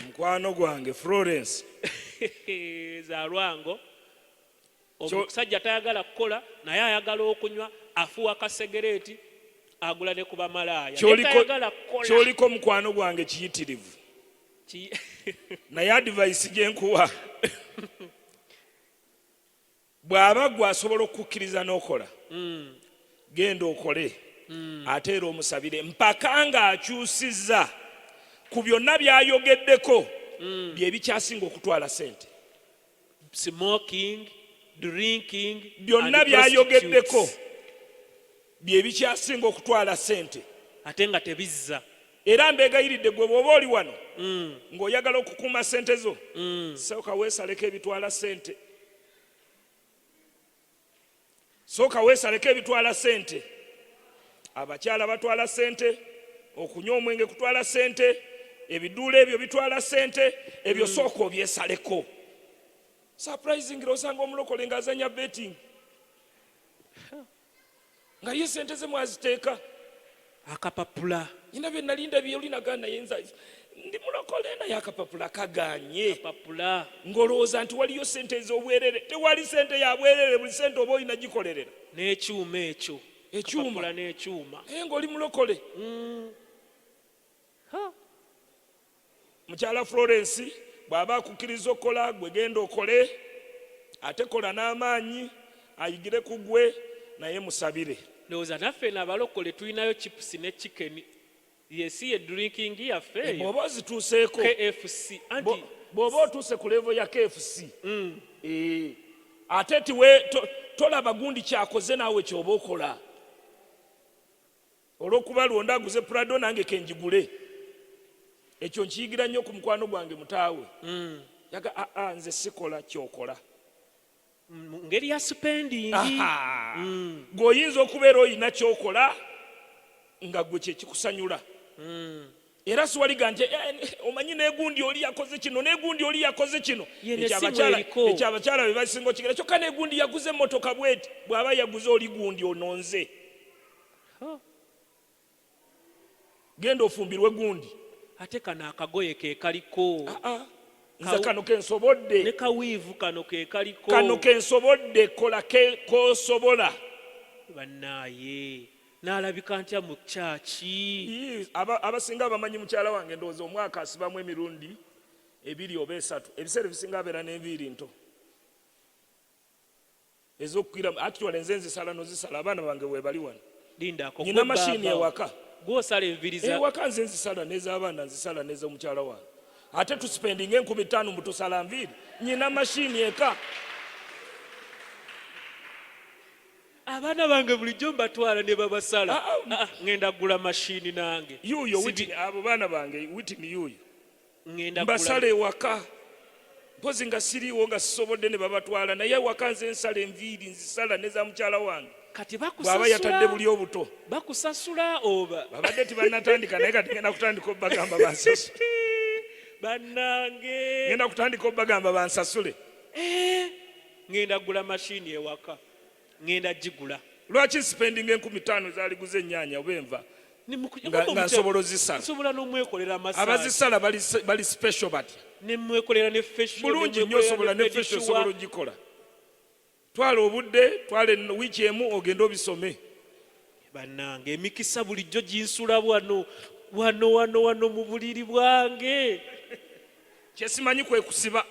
S2: Mkwano gwange Florence.
S1: Za Lwango. Omusajja tayagala kukola naye ayagala okunywa, afuwa kasegereeti, agula ne kuba malaaya.
S2: Kyoliko mukwano gwange kiyitirivu. Naye advice gye nkuwa bw'aba gwe asobola okukkiriza n'okola genda okole ate era omusabire mpaka ng'akyusizza ku byonna by'ayogeddeko bye bikyasinga okutwala sente.
S1: Smoking, drinking,
S2: byonna
S1: and
S2: by'ayogeddeko
S1: prostitutes.
S2: bye bikyasinga okutwala sente.
S1: Ate nga tebizza.
S2: Era mbeegayiridde gwe bw'oba oli wano ng'oyagala okukuuma sente zo sooka weesaleko ebitwala sente. Sooka weesaleko ebitwala sente. Abakyala batwala sente, okunywa omwenge kutwala sente, ebiduula ebyo bitwala sente, ebyo sooka obyesaleko. Surprisingly osanga omulokole ng'azanya betting nga ye sente ze mwaziteeka.
S1: Akapapula.
S2: Nyina bye nalinda byolinaga naye nza ndi mulokole naye akapapula kaganye.
S1: Akapapula.
S2: Ng'olowooza nti waliyo sente ez'obwerere. Tewali sente ya bwerere, buli sente oba olina gikolerera.
S1: N'ekyuma ekyo.
S2: Ekyuma.
S1: Akapapula n'ekyuma.
S2: Naye ng'oli mulokole. Mukyala Florence bw'aba akukkiriza okukola gwe genda okole, ate kola n'amaanyi ayigire ku gwe naye musabire.
S1: Ndowooza naffe n'abalokole tulinayo chips ne chicken. Yesi ye drinking yaffe.
S2: Bw'oba ozituuseeko.
S1: KFC. Anti
S2: bw'oba otuuse ku level ya KFC. Ate tolaba gundi kyakoze naawe ky'oba okola. Olw'okuba Lwondo aguze Prado nange kenjigule. Ekyo nkiyigira nnyo ku mukwano gwange mutaawe. Yaga nze sikola kyokola.
S1: Ngeri ya spending.
S2: G'oyinza okubeera oyina kyokola nga gwe kye kikusanyula. Era siwaliga nti omanyi n'egundi oli yakoze kino n'egundi oli yakoze kino. Ekyo abakyala be basinga okigera. Kyokka n'egundi yaguze emmotoka bweti. Bw'aba yaguze oli gundi ononze. Genda ofumbirwe gundi.
S1: Ate kano akagoye ke kaliko.
S2: Nze kano kensobodde.
S1: Ne kawiivu kano ke kaliko.
S2: Kano kensobodde kola k'osobola.
S1: Bannaaye. N'alabika ntya mu kyaki.
S2: Abasinga bamanyi mukyala wange ndowooza omwaka asibamu emirundi 2 oba 3. Ebiseera ebisinga abeera n'enviiri nto. Ez'okukkira actually nze nzisala nozisala abaana bange weebali wano.
S1: Lindako.
S2: Nyina mashini ewaka.
S1: Gw'osala enviiri za.
S2: Ewaka nze nzisala n'ez'abaana nzisala n'ez'omukyala wange. Ate tusipendinga 5,000 mu tusala nviiri. Nyina mashini eka.
S1: Abaana bange bulijjo mbatwala ne babasala. Ngenda gula mashini nange.
S2: Yuuyo abo baana bange witini yuuyo.
S1: Ngenda
S2: mbasala ewaka. Mpozi nga siriiwo nga sisobodde ne babatwala naye ewaka nze nsala enviiri nzisala n'eza mukyala wange.
S1: Kati bakusasula.
S2: Bw'aba yatadde buli obuto.
S1: Bakusasula oba.
S2: Babadde tibannatandika naye kati ngenda kutandika obbagamba bansasule.
S1: Bannange.
S2: Ngenda kutandika obbagamba bansasule.
S1: Ngenda gula mashini ewaka. Ngenda gigula.
S2: Lwaki spending 5,000 zaliguze ennyaanya oba enva nga nsobola ozisala.
S1: Nsobola n'omwekolera massage.
S2: Abazisala bali special batya.
S1: Ne mwekolera ne facial.
S2: Bulungi nnyo osobola ne facial osobola ogikola. Twala obudde, twala wiiki emu ogenda obisome.
S1: Bannange emikisa bulijjo ginsula wano mu buliri bwange.
S2: Kyesimanyi kwe kusiba.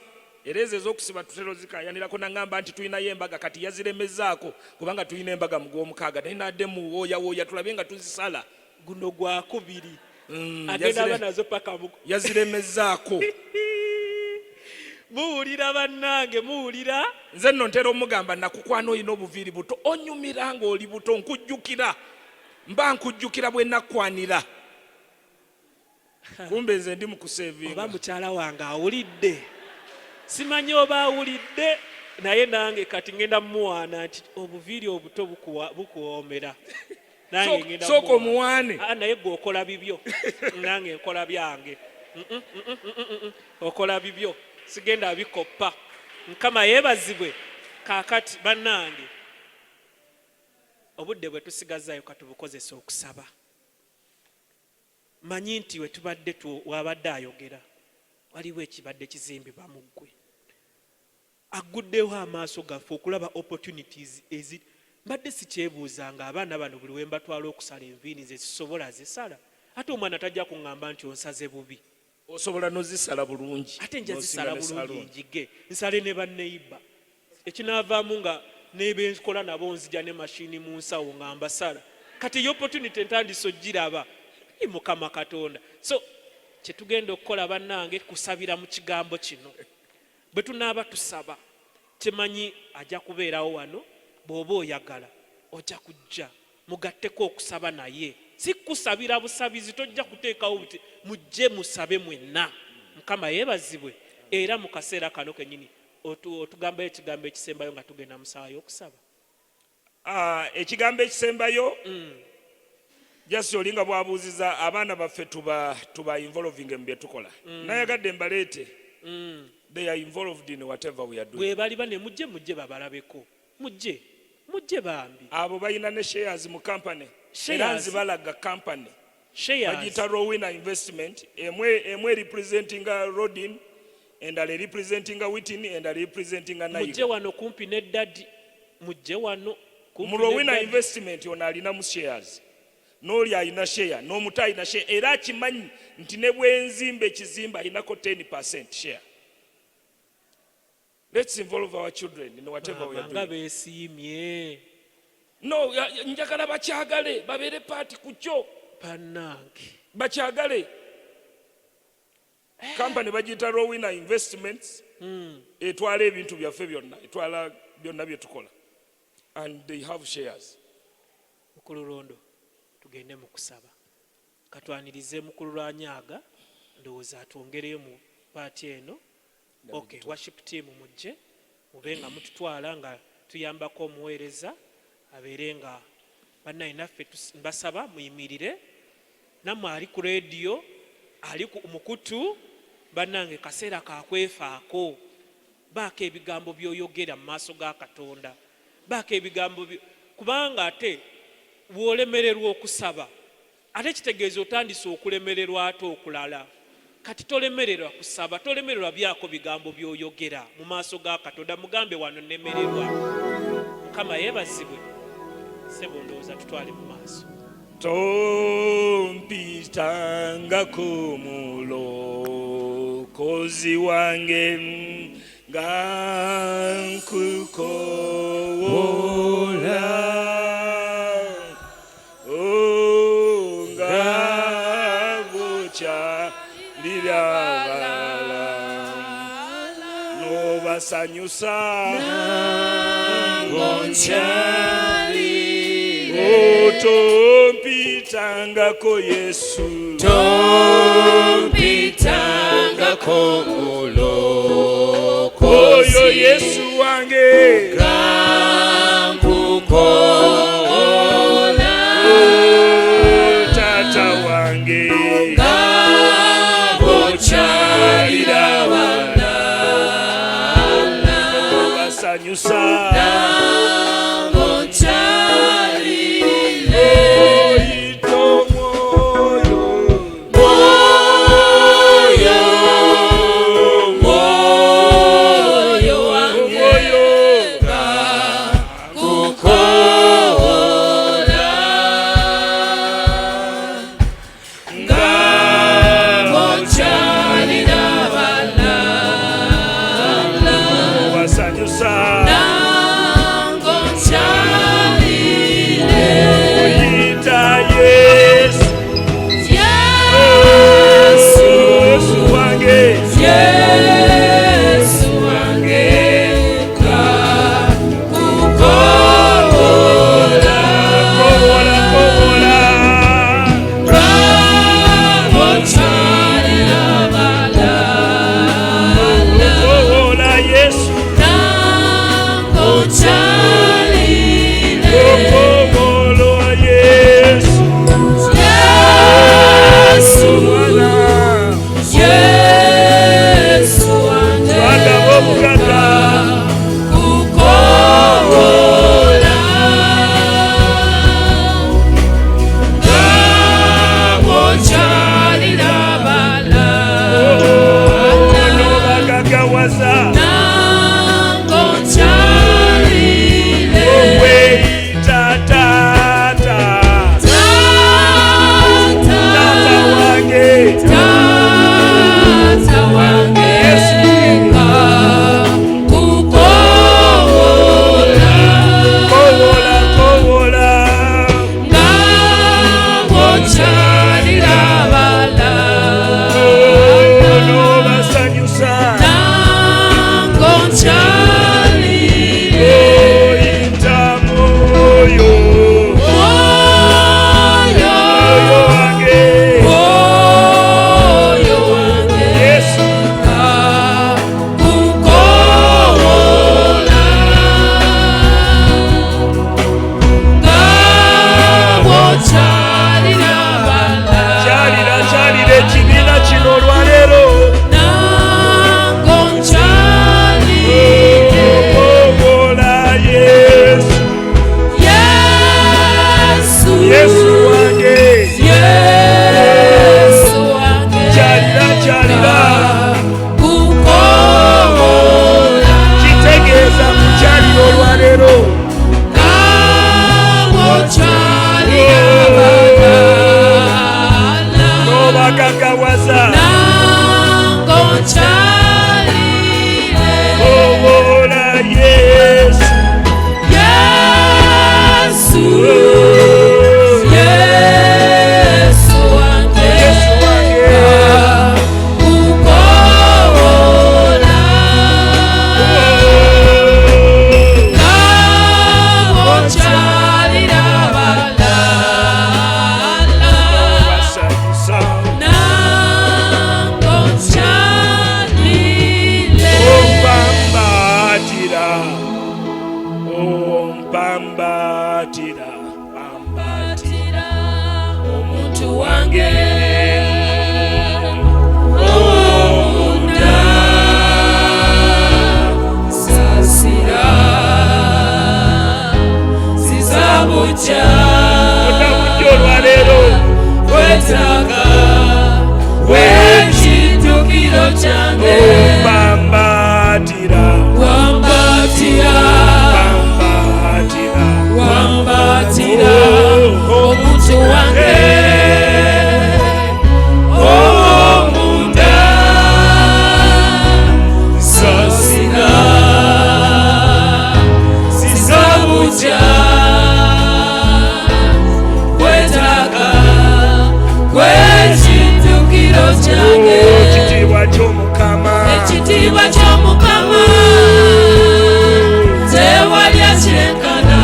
S2: Era ezo ez'okusiba tutera ozikayanirako nangamba nti tulinayo embaga kati yaziremezaako kubanga tulina embaga mu Gwomukaaga naye nadde mu wooya tulabye nga tuzisala.
S1: Guno gwakubiri. Agenda aba nazo paka mu.
S2: Yaziremezaako.
S1: Muwulira bannange muwulira.
S2: Nze nno ntera omugamba nakukwana olina obuviiri buto onyumira ng'oli buto nkujjukira. Mba nkujjukira bwe nakwanira. Kumbe nze ndi mu kusevinga.
S1: Oba mukyala wange awulidde. Simanyi oba awulidde naye nange kati ngenda muwaana nti obuviiri obuto bukuwoomera. Nange ngenda
S2: sooka omuwaane.
S1: Naye gwe okola bibyo. Nange nkola byange. Okola bibyo. Sigenda bikoppa. Mukama yeebazibwe. Kaakati bannange. Obudde bwe tusigazaayo katubukozesa okusaba. Manyi nti we tubadde wabadde ayogera. Waliwo ekibadde kizimbibwa mu ggwe. Aguddewo amaaso gaffe okulaba opportunities ezi. Mbadde sikyebuuzanga abaana bano buli we mbatwala okusala enviiri ze zisobola zisala. Ate omwana tajja kuŋŋamba nti onsaze bubi.
S2: Osobola n'ozisala bulungi.
S1: Ate nja zisala bulungi njige. Nsale ne banneyiba. ekinaavaamu nga n'ebenkola nabo nzija ne mashini mu nsawo nga mbasala kati eyo opportunity entandise ogiraba mukama katonda. So kyetugenda okukola bannange kusabira mu kigambo kino bwe tunaaba tusaba temanyi ajja kubeerawo wano bw'oba oyagala ojja kujja mugatteko okusaba naye si kusabira busabizi tojja kuteekawo buti mujje musabe mwenna mukama yeebazibwe era mu kaseera kano kennyini otugambayo ekigambo ekisembayo nga tugenda musaayo okusaba.
S2: Ekigambo ekisembayo jasi olinga bwabuuziza abaana baffe tuba involving mu bye tukola nayagadde mbaleete they are involved in whatever we are doing.
S1: Bwe baliba ne mujje babalabeko mujje bambi
S2: abo balina ne shares mu company era nzibalaga company bagiyita Rowena investment emwe representing Rodin endala representing Whitney endala representing Nairobi.
S1: Mujje wano kumpi ne Daddy mujje wano
S2: mu Rowena investment ono alina mu shares n'oli alina share n'omuto alina share era akimanyi nti ne bwenzimba ekizimba alinako 10% share. Let's involve our children in whatever we are doing.
S1: Beesiimye.
S2: No, njagala bakyagale babeere paati ku kyo
S1: bannange
S2: bakyagale. Company bagiyita Rowena Investments etwala ebintu byaffe byonna etwala byonna bye tukola and they have shares.
S1: Mukulu Lwondo tugende mu kusaba katwanirize mukulu Lwanyaga ndowooza atwongereyo mu paati eno. Okay, worship team mujje mube nga mututwala nga tuyambako omuweereza abeere nga bannaye naffe mbasaba muyimirire nammwe ali ku radio ali ku mukutu bannange kaseera kakwefaako baako ebigambo by'oyogera mu maaso ga Katonda baako ebigambo kubanga ate bw'olemererwa okusaba ate kitegeeza otandise okulemererwa ate okulala kati tolemererwa kusaba tolemererwa byako bigambo by'oyogera mu maaso ga Katonda mugambe wano nemererwa mukama yeebazibwe sebo ndowooza tutwale mu maaso.
S2: Tompitangako mulokozi wange nga nkukowola nga bukyalira balala n'obasanyusa tompitangako Yesu
S4: tompitangako mulokozi
S2: oyo Yesu wange
S4: kankukola
S2: tata wange
S4: bukyalira balala
S2: obasanyusa
S4: cyange
S2: bambatira
S4: wambatira
S2: bambatira
S4: wambatira omuntu wange omunda sasina sizabuja kwetaka kwekitukiro kyange
S2: ekitiibwa ky'omukama
S4: ekitiibwa ky'omukama tewalya kyenkana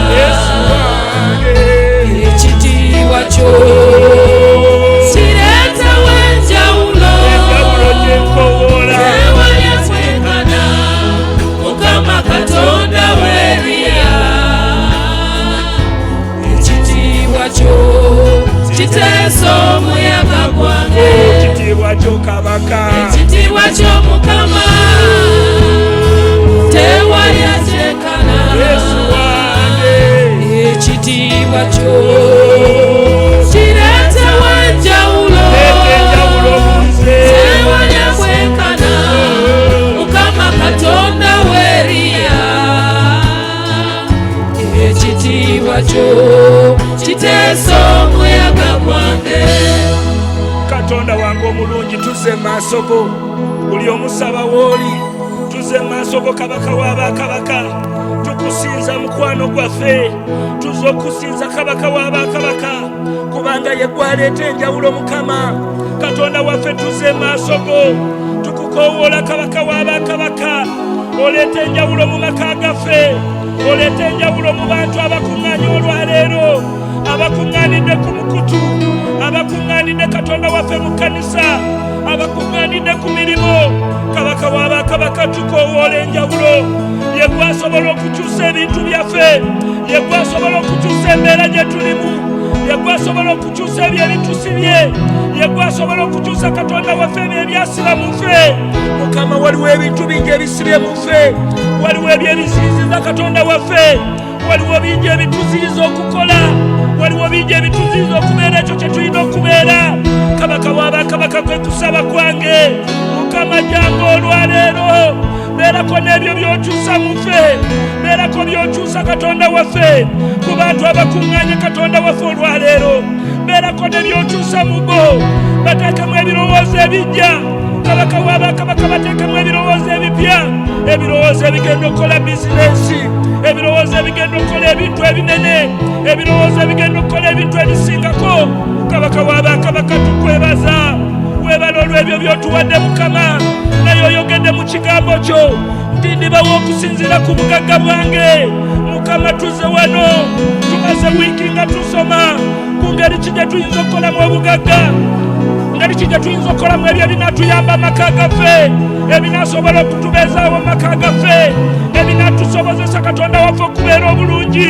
S4: ekitiibwa kyo kireetawo enjawulo tewalya kyenkana mukama katonda w'ebiya ekitiibwa kyo kiteesa omuyaga gwange
S2: ekitiibwa kyo kabaka
S4: ekitiibwa ky'omukama tewalya kyenkana
S2: yesu wange
S4: ekitiibwa kyo kireetawo enjawulo
S2: enjawulo munze
S4: tewalya kwenkana mukama katonda w'eriya ekitiibwa kyo kiteesa omuyaga gwange
S2: katonda wange omulungi tuze maaso go buli omusaba w'oli tuze maaso go kabaka w'abakabaka tukusinza mukwano gwaffe tuze okusinza kabaka w'abakabaka kubanga ye gwaleeta enjawulo mukama katonda waffe tuze maaso go tukukowoola kabaka w'abakabaka oleeta enjawulo mu maka gaffe oleeta enjawulo mu bantu abakuŋŋaanya olwaleero abakuŋŋaanidde ku mukutu abakuŋŋaanidde katonda waffe mu kkanisa abakuŋŋaanidde ku mirimu kabaka w'abakabaka tukowoola enjawulo ye gwasobola okukyusa ebintu byaffe ye gwasobola okukyusa embeera gye tulimu ye gwasobola okukyusa ebyo ebitusibye ye gwasobola okukyusa katonda waffe ebyo ebyasiba mu ffe mukama waliwo ebintu bingi ebisibye mu ffe waliwo ebyo ebiziyiziza katonda waffe waliwo bingi ebituziyiza okukola waliwo bingi ebituziyiza okubeera ekyo kye tulina okubeera kabaka w'abakabaka kwe kusaba kwange mukama jangu olwaleero beerako n'ebyo by'okyusa mu ffe beerako by'okyusa katonda waffe ku bantu abakuŋŋaanye katonda waffe olwaleero beerako ne by'okyusa mu bo bateekemu ebirowoozo ebijja kabaka w'abakabaka bateekemu ebirowoozo ebipya ebirowoozo ebigenda okukola bizinensi ebirowoozo ebigenda okukola ebintu ebinene ebirowoozo ebigenda okukola ebintu ebisingako kabaka w'abakabaka tukwebaza weebala olw'ebyo by'otuwadde mukama naye oyogedde mu kigambo kyo nti ndibawo okusinziira ku bugagga bwange mukama tuze wano tumaze wiiki nga tusoma ku ngeri ki gye tuyinza okukolamu obugagga ngeri ki gye tuyinza okukolamu ebyo ebinaatuyamba amaka gaffe ebinaasobola okutubeezaawo maka gaffe ebinaatusobozesa katonda waffe okubeera obulungi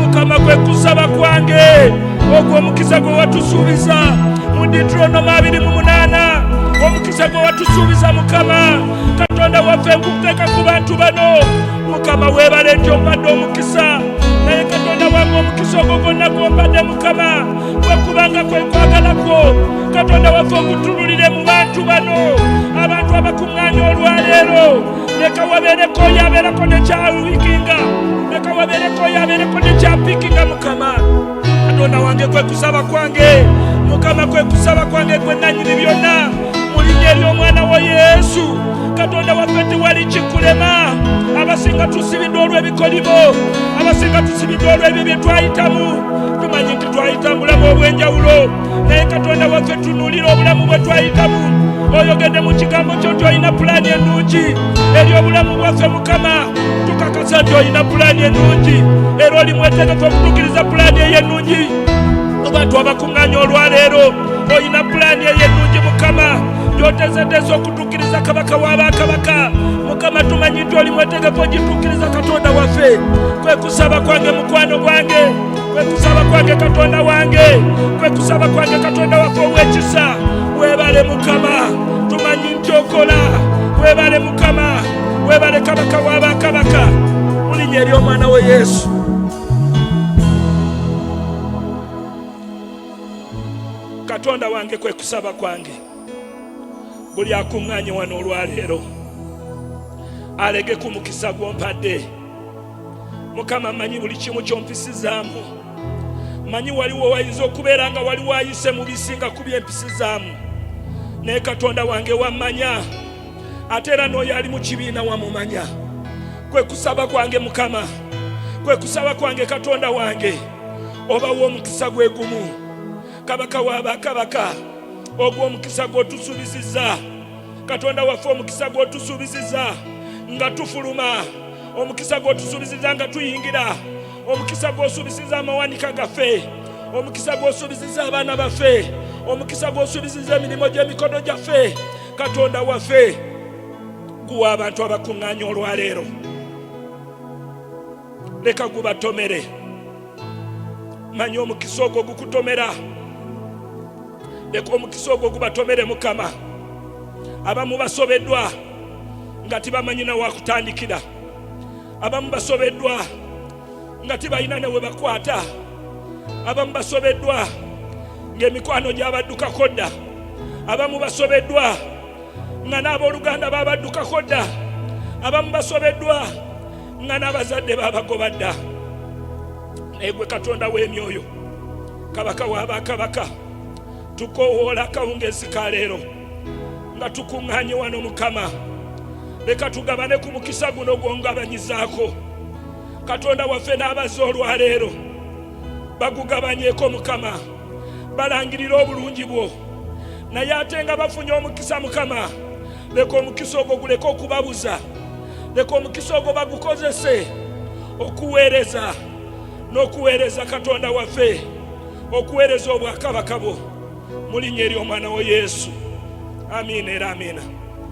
S2: mukama kwe kusaba kwange ogwo omukisa gwe watusuubiza mu Deuteronome 28 omukisa gwe watusuubiza mukama katonda waffe nguteeka ku bantu bano mukama weebale nti ombadde omukisa naye katonda wange omukisa ogwo gwonna gwombadde mukama gwekubanga kwe nkwagalako katonda waffe ogutunulire mu bantu bano abantu abakuŋŋaanya olwaleero leka wabeereko oyo abeerako nekyawiikinga leka wabeereko oyo abeereko nekyapiikinga mukama katonda wange kwe kusaba kwange mukama kwe kusaba kwange gwe nannyini byonna mu linnya ery'omwana wa yesu katonda waffe tewali kikulema abasinga tusibidde olw'ebikolimo abasinga tusibidde olw'ebyo bye twayitamu tumanyi nti twayita bulamu obw'enjawulo naye katonda waffe tunuulira obulamu bwe twayitamu oyogedde mu kigambo kyo nti olina pulaani ennungi eri obulamu bwaffe mukama tukakasa nti olina pulaani ennungi era oli mwetegefu okutuukiriza pulaani eyo ennungi abantu abakuŋŋaanya olwaleero olina pulaani eyo ennungi mukama gy'oteeseteesa okutuukiriza kabaka w'abakabaka mukama tumanyi nti oli mwetegefu ogituukiriza katonda waffe kwe kusaba kwange mukwano gwange kwe kusaba kwange katonda wange kwe kusaba kwange katonda waffe ow'ekisa weebale mukama tumanyi nti okola weebale mukama weebale kabaka w'abakabaka mu linnya ery'omwana we yesu katonda wange kwe kusaba kwange buli akuŋŋaanye wano olwaleero alege ku mukisa gw'ompadde. Mukama manyi buli kimu ky'ompisizaamu, manyi waliwo wayinza okubeera nga wali wayise mu bisinga ku byempisizaamu, naye Katonda wange wammanya, ate era n'oyo ali mu kibiina wamumanya. Kwe kusaba kwange Mukama, kwe kusaba kwange Katonda wange, obawo omukisa gwe gumu. Kabaka w'abakabaka, ogwo omukisa gw'otusuubizizza. Katonda waffe omukisa gw'otusuubizizza nga tufuluma, omukisa gw'otusuubizizza nga tuyingira, omukisa gw'osuubizizza amawanika gaffe, omukisa gw'osuubizizza abaana baffe, omukisa gw'osuubizizza emirimu gy'emikono gyaffe. Katonda waffe guwa abantu abakuŋŋaanya olwaleero, leka gubatomere. Manyi omukisa ogwo gukutomera, leka omukisa ogwo gubatomere Mukama. Abamu basobeddwa nga tibamanyi na wakutandikira, abamu basobeddwa nga tibalina ne we bakwata, abamu basobeddwa ng'emikwano gy'abaddukako dda, abamu basobeddwa nga n'abooluganda babaddukako dda, abamu basobeddwa nga n'abazadde babagoba dda. Naye gwe Katonda w'emyoyo, Kabaka w'abakabaka, tukoowoola akawungeezi ka leero nga tukuŋŋaanye wano Mukama. Leka tugabane ku mukisa guno gw'ongabanyizaako. Katonda waffe n'abazze olwaleero bagugabanyeeko Mukama, balangirire obulungi bwo. Naye ate nga bafunye omukisa Mukama, leka omukisa ogwo guleke okubabuza, leka omukisa ogwo bagukozese okuweereza n'okuweereza Katonda waffe, okuweereza obwakabaka bwo mu linnya ery'omwana wa Yesu. Amiina era amiina.